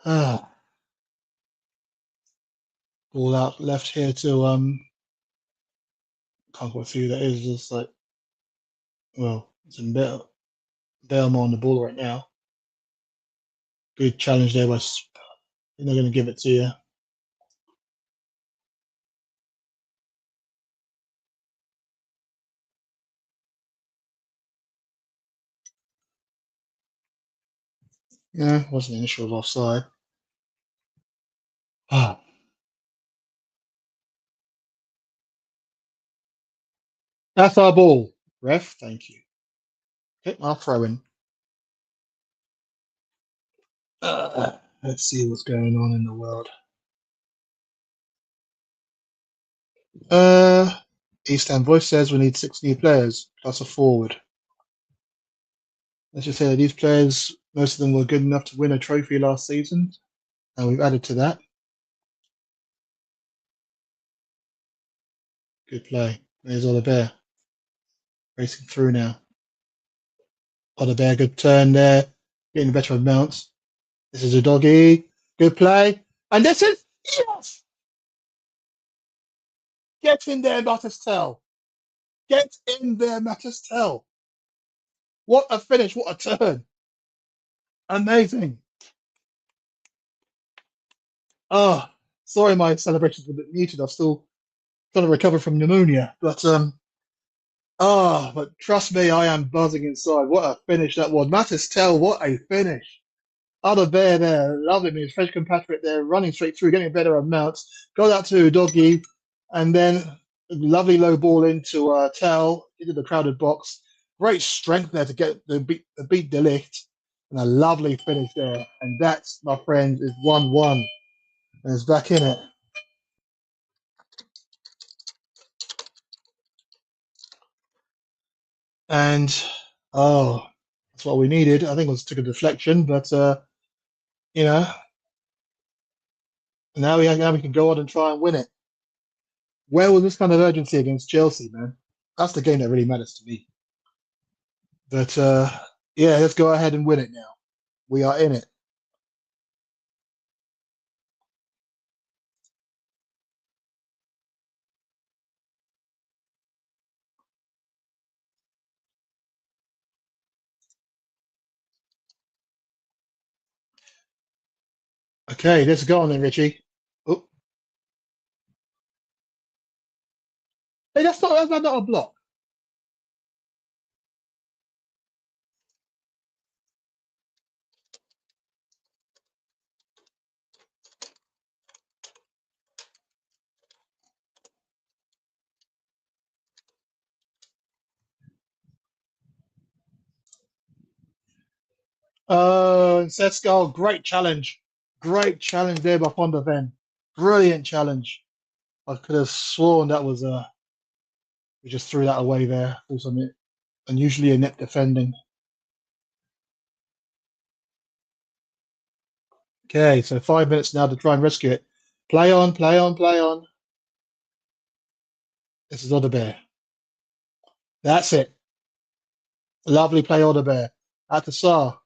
Ah, ball out left here to can't quite see who that is. Just like well, it's in Belmont on the ball right now. Good challenge there, but they're not gonna give it to you. Yeah, wasn't an issue of offside. Ah, that's our ball, ref. Thank you. Okay, I'll throw in. Let's see what's going on in the world. Uh, East Ham Voice says we need 6 new players plus a forward. Let's just say that these players, most of them were good enough to win a trophy last season, and we've added to that. Good play. There's Oliver racing through now. Oliver, good turn there, getting the better of Mounts. This is a doggy. Good play. And this is yes! Get in there, Mattistel. Get in there, Mattistel. What a finish, what a turn. Amazing. Oh, sorry my celebrations were a bit muted. I'm still trying to recover from pneumonia. But trust me, I am buzzing inside. What a finish that was. Mattistel, what a finish. Out of there, lovely. His French compatriot there, running straight through, getting a better amount. Got that to Doggy, and then a lovely low ball into Tell into the crowded box. Great strength there to get beat De Ligt, and a lovely finish there. And that, my friends, is 1-1, and it's back in it. And that's what we needed. I think it was took a deflection, but you know, now we can go on and try and win it. Where was this kind of urgency against Chelsea, man? That's the game that really matters to me. But yeah, let's go ahead and win it now. We are in it. Okay, let's go on then, Richie. Oh, hey, that's not a block. Sesko, great challenge there by Fonderven. Brilliant challenge. I could have sworn that was we just threw that away there for some unusually inept defending. Okay, so 5 minutes now to try and rescue it. Play on, play on, play on. This is Odebear. That's it. Lovely play, Odebear. At the Sar.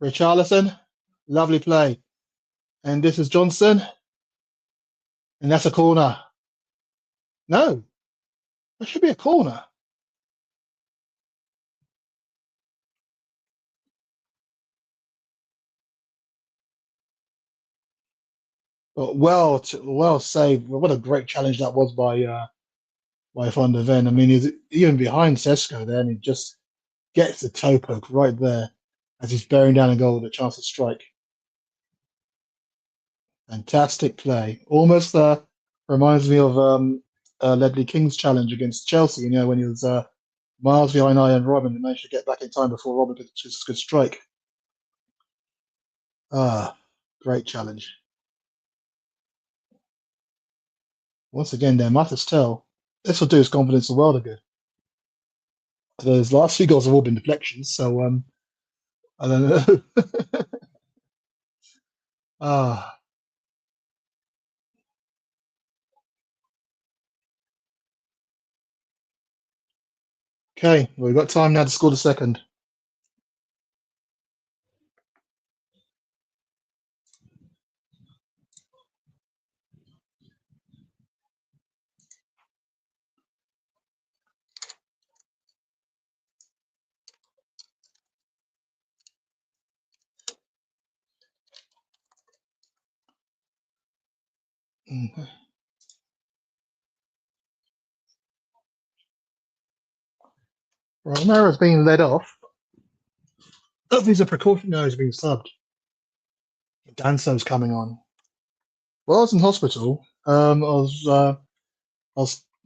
Richarlison. Lovely play. And this is Johnson. And that's a corner. No, that should be a corner. But well saved. What a great challenge that was by Van der Ven. I mean, he's even behind Sesko there, and he just gets the toe poke right there as he's bearing down a goal with a chance to strike. Fantastic play. Almost reminds me of Ledley King's challenge against Chelsea. You know, when he was miles behind Ian Robin and managed to get back in time before Robin could strike. Great challenge. Once again, there, Mattis Tell. This will do his confidence a world of good. Those last few goals have all been deflections, so I don't know. ah, okay. Well, we've got time now to score the second. Mm. Romero's being led off. Oh, these are precaution. No, he's being subbed. Danso's coming on. Well, I was in hospital. I was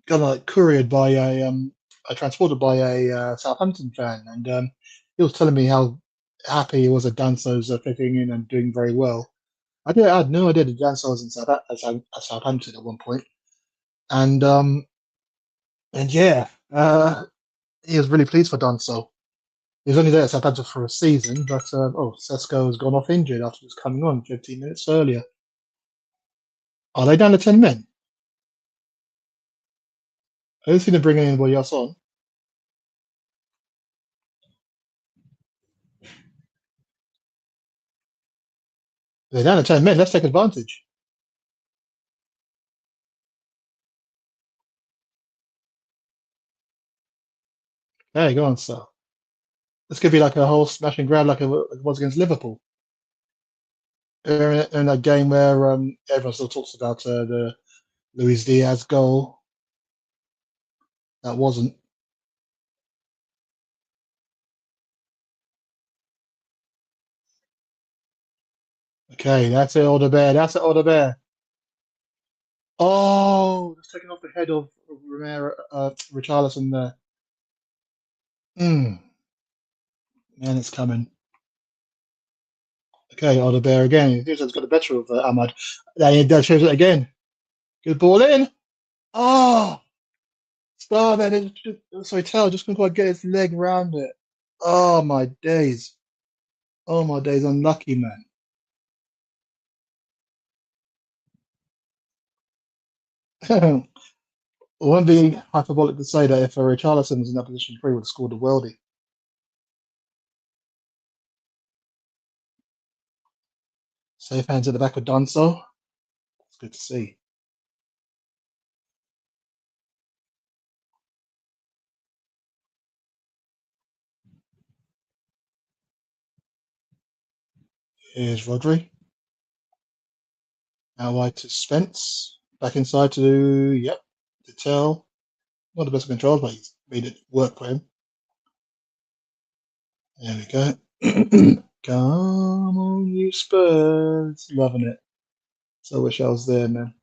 kind of like couriered by transported by a Southampton fan, and he was telling me how happy he was that Danso's fitting in and doing very well. I had no idea that Danso was in Southampton at one point, and yeah, he was really pleased for done so. He was only there at Southampton for a season, but Sesko has gone off injured after just coming on 15 minutes earlier. Are they down to 10 men? I don't think they're bringing anybody else on. They're down to 10 men. Let's take advantage. Hey, go on, sir. This could be like a whole smash and grab like it was against Liverpool. In that game where everyone still talks about the Luis Diaz goal. That wasn't. Okay, that's it, Older Bear. That's it, Older Bear. Oh, it's taken off the head of Romero, Richarlison there. Mm, man, it's coming. Okay, Older Bear again. He's got the better of Ahmad. That shows it again. Good ball in. Oh, Star man. Sorry, Taylor just couldn't quite get his leg round it. Oh, my days. Oh, my days. Unlucky, man. It wouldn't be hyperbolic to say that if Richarlison was in that position, he probably would have scored a worldie. Safe hands at the back with done so. It's good to see. Here's Rodri. Out wide to Spence. Back inside to, yep, to Tell. Not the best of controls, but he's made it work for him. There we go. Come on, you Spurs. Loving it. So wish I was there, man.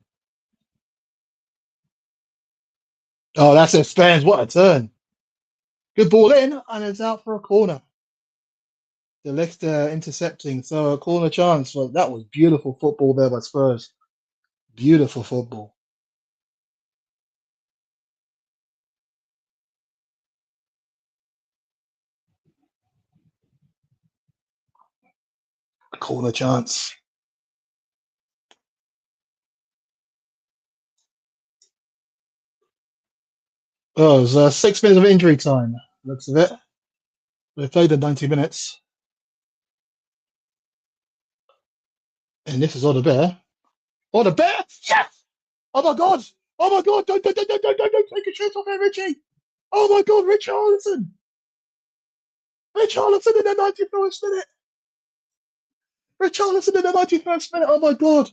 Oh, that's it, Spence. What a turn. Good ball in, and it's out for a corner. The Leicester intercepting, so a corner chance. Well, that was beautiful football there by Spurs. Beautiful football. A corner chance. Oh, it was 6 minutes of injury time. Looks of it. They played the 90 minutes. And this is Oda Bear. Oda Bear! Yes! Oh my god! Oh my god! Don't take a shit off it, Richie! Oh my god, Richarlison! Richarlison in the 91st minute! Richarlison in the 91st minute! Oh my god!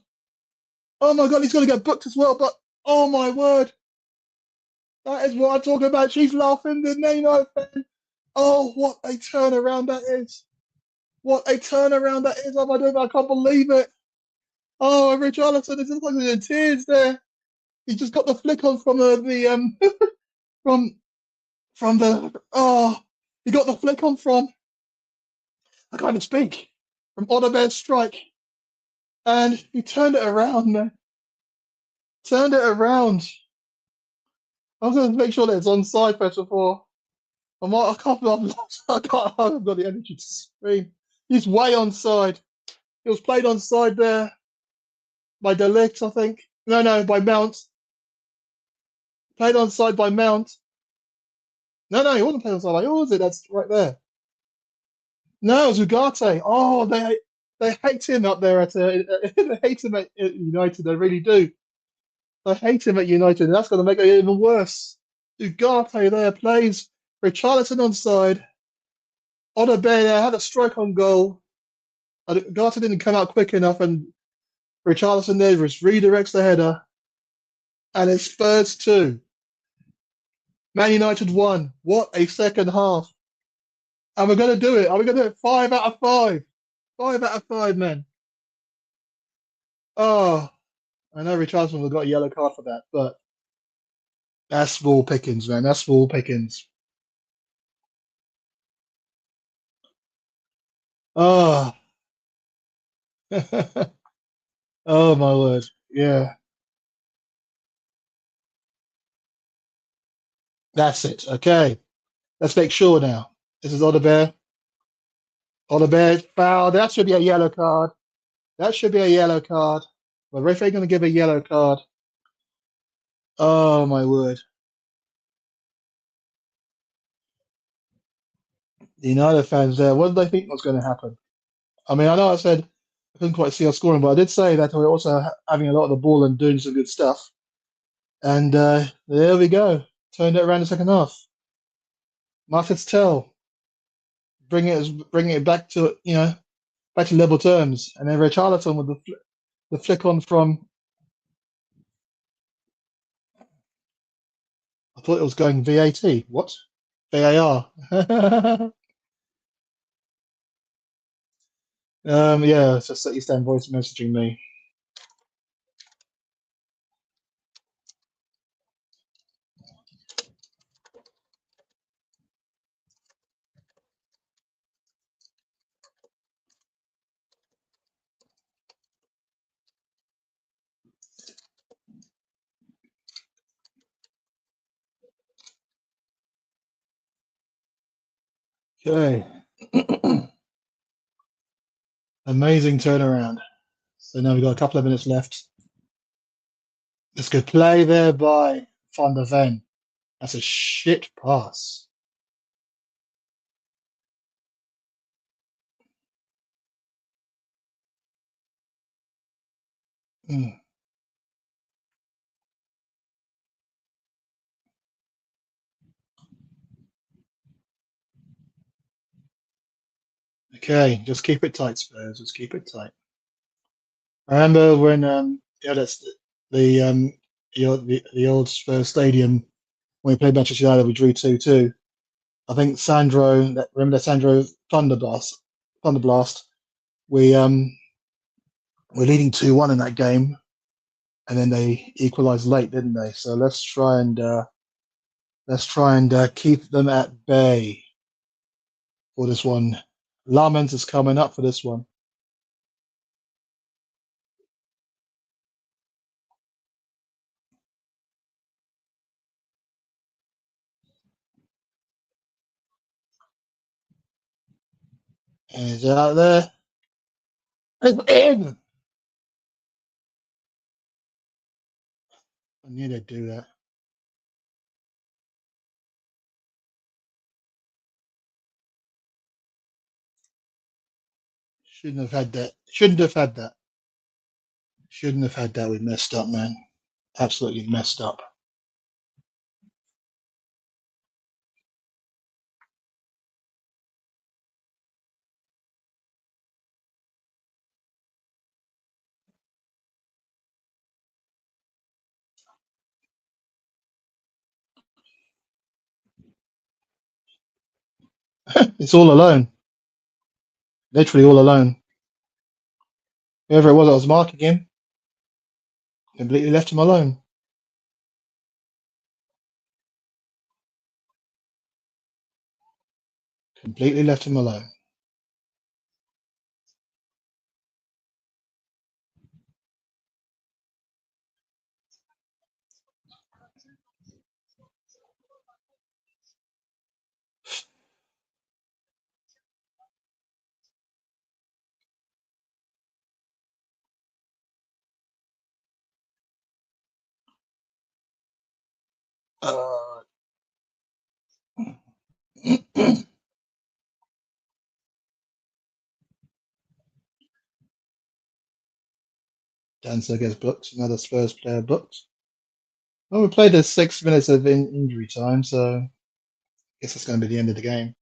Oh my god, he's gonna get booked as well, but oh my word! That is what I'm talking about. She's laughing, the Man United fan. Oh, what a turnaround that is! What a turnaround that is! Oh my god, I can't believe it! Oh, Richarlison is like in tears there. He just got the flick on from the from the he got the flick on from I can't even speak from Odebear's strike, and he turned it around, man. Turned it around. I was going to make sure that it's onside first before. I can't. I can't. I haven't got the energy to scream. He's way onside. He was played onside there by Delict, I think. No, by Mount. Played onside by Mount. No, he wasn't played onside by. Who was it? That's right there. No, it was Ugarte. Oh, they hate him up there at they hate him at United. They really do. They hate him at United. And that's going to make it even worse. Ugarte there plays Richarlison onside. Oda there had a strike on goal. Ugarte didn't come out quick enough, and Richarlison there just redirects the header. And it's Spurs 2. Man United 1. What a second half. And we're going to do it. Are we going to do it 5 out of 5? 5 out of 5, man. Oh, I know Richarlison would have got a yellow card for that, but that's small pickings, man. That's small pickings. Oh, oh my word. Yeah. That's it. Okay, let's make sure now. This is Odebear. Odebear foul. That should be a yellow card. That should be a yellow card. The referee going to give a yellow card. Oh my word! The United fans there. What did they think was going to happen? I mean, I know I said I couldn't quite see us scoring, but I did say that we're also having a lot of the ball and doing some good stuff. And there we go. Turned it around the second half. Marcus Tell, bringing it back to back to level terms, and then Richarlison with the flick on from. I thought it was going VAT. What? VAR. Yeah, it's just that East End voice messaging me. Okay. Amazing turnaround. So now we've got a couple of minutes left. This good play there by Van der Ven. That's a shit pass. Mm. Okay, just keep it tight, Spurs. Just keep it tight. I remember when that's the old Spurs stadium when we played Manchester United, we drew 2-2. I think remember that Sandro Thunderblast. We were leading 2-1 in that game, and then they equalised late, didn't they? So let's try and keep them at bay for this one. Lamens is coming up for this one. And he's out there. It's in. I knew they'd do that. Shouldn't have had that. Shouldn't have had that. Shouldn't have had that. We messed up, man. Absolutely messed up. It's all alone. Literally all alone. Whoever it was that was marking him completely left him alone. Completely left him alone. Uh, Dancer gets booked. Another Spurs player booked. Well, we played 6 minutes of injury time, so I guess that's going to be the end of the game.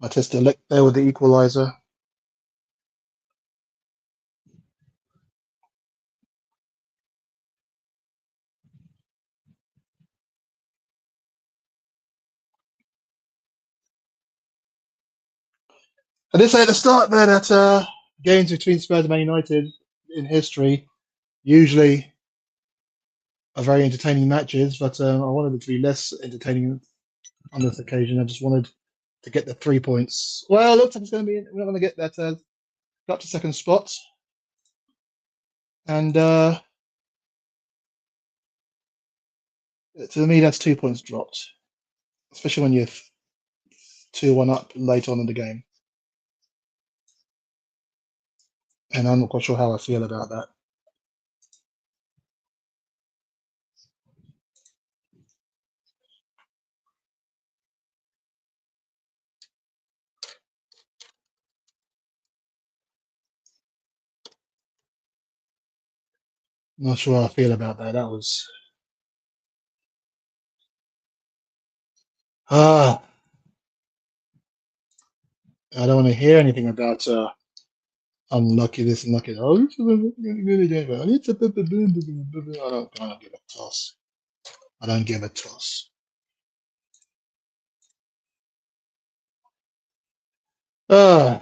Matista lick there with the equaliser. I did say at the start there that games between Spurs and Man United in history usually are very entertaining matches, but I wanted it to be less entertaining on this occasion. I just wanted to get the 3 points. Well, it looks like it's going to be. We're not going to get that up to second spot, and To me, that's 2 points dropped, especially when you're 2-1 up late on in the game. And I'm not quite sure how I feel about that. Not sure how I feel about that. That was I don't want to hear anything about unlucky this, unlucky that. Oh, I don't give a toss. I don't give a toss. Had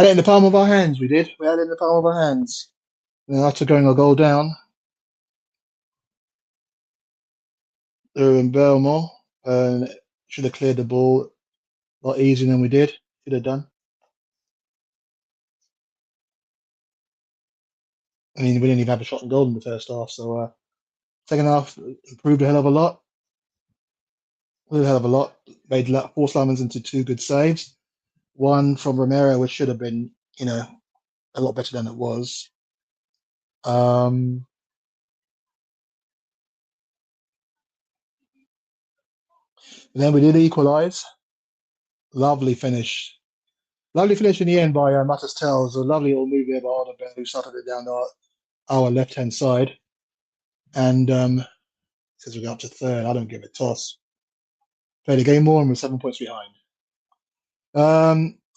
it in the palm of our hands. We did. We had it in the palm of our hands. And after going a goal down, they were in Belmore and should have cleared the ball a lot easier than we did. Should have done. I mean, we didn't even have a shot on goal in the first half. So second half improved a hell of a lot. A hell of a lot. Made forced Lamans into 2 good saves. One from Romero, which should have been, a lot better than it was. And then we did equalise. Lovely finish. Lovely finish in the end by Mattis Tells. A lovely little move there by Alderberg, who started it down our left-hand side. And says we go up to third. I don't give a toss. Played the game more and we're 7 points behind.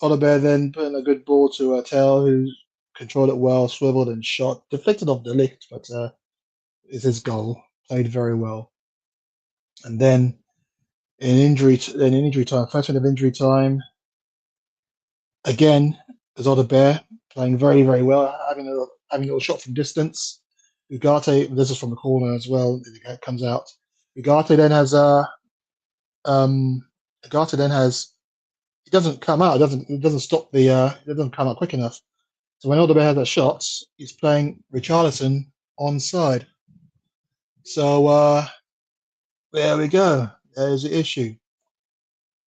Alderberg then put in a good ball to Tell, who controlled it well, swiveled and shot. Deflected off the lift, but it's his goal. Played very well. And then in injury time, first minute of injury time, again, there's Alderberg playing very, very well, having a little shot from distance. Ugarte, this is from the corner as well. It comes out. Ugarte then has it doesn't come out. It doesn't stop the. It doesn't come out quick enough. So when Alderberg has that shot, he's playing Richarlison onside. So there we go. There's the issue,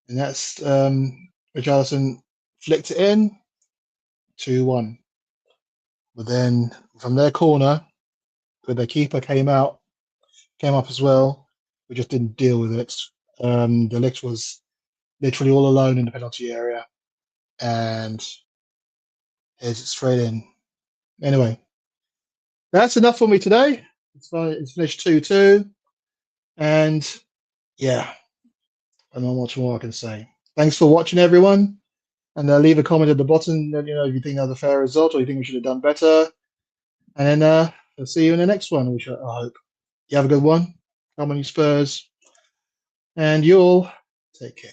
and that's Richarlison flicked it in 2-1. But then from their corner, where the keeper came up as well. We just didn't deal with it. De Ligt was literally all alone in the penalty area, and heads it straight in. Anyway, that's enough for me today. It's finished 2-2, and yeah, I don't know much more I can say. Thanks for watching, everyone, and leave a comment at the bottom. If you think that was a fair result, or you think we should have done better. And then I'll see you in the next one. I hope you have a good one. Come on, you Spurs, and you all take care.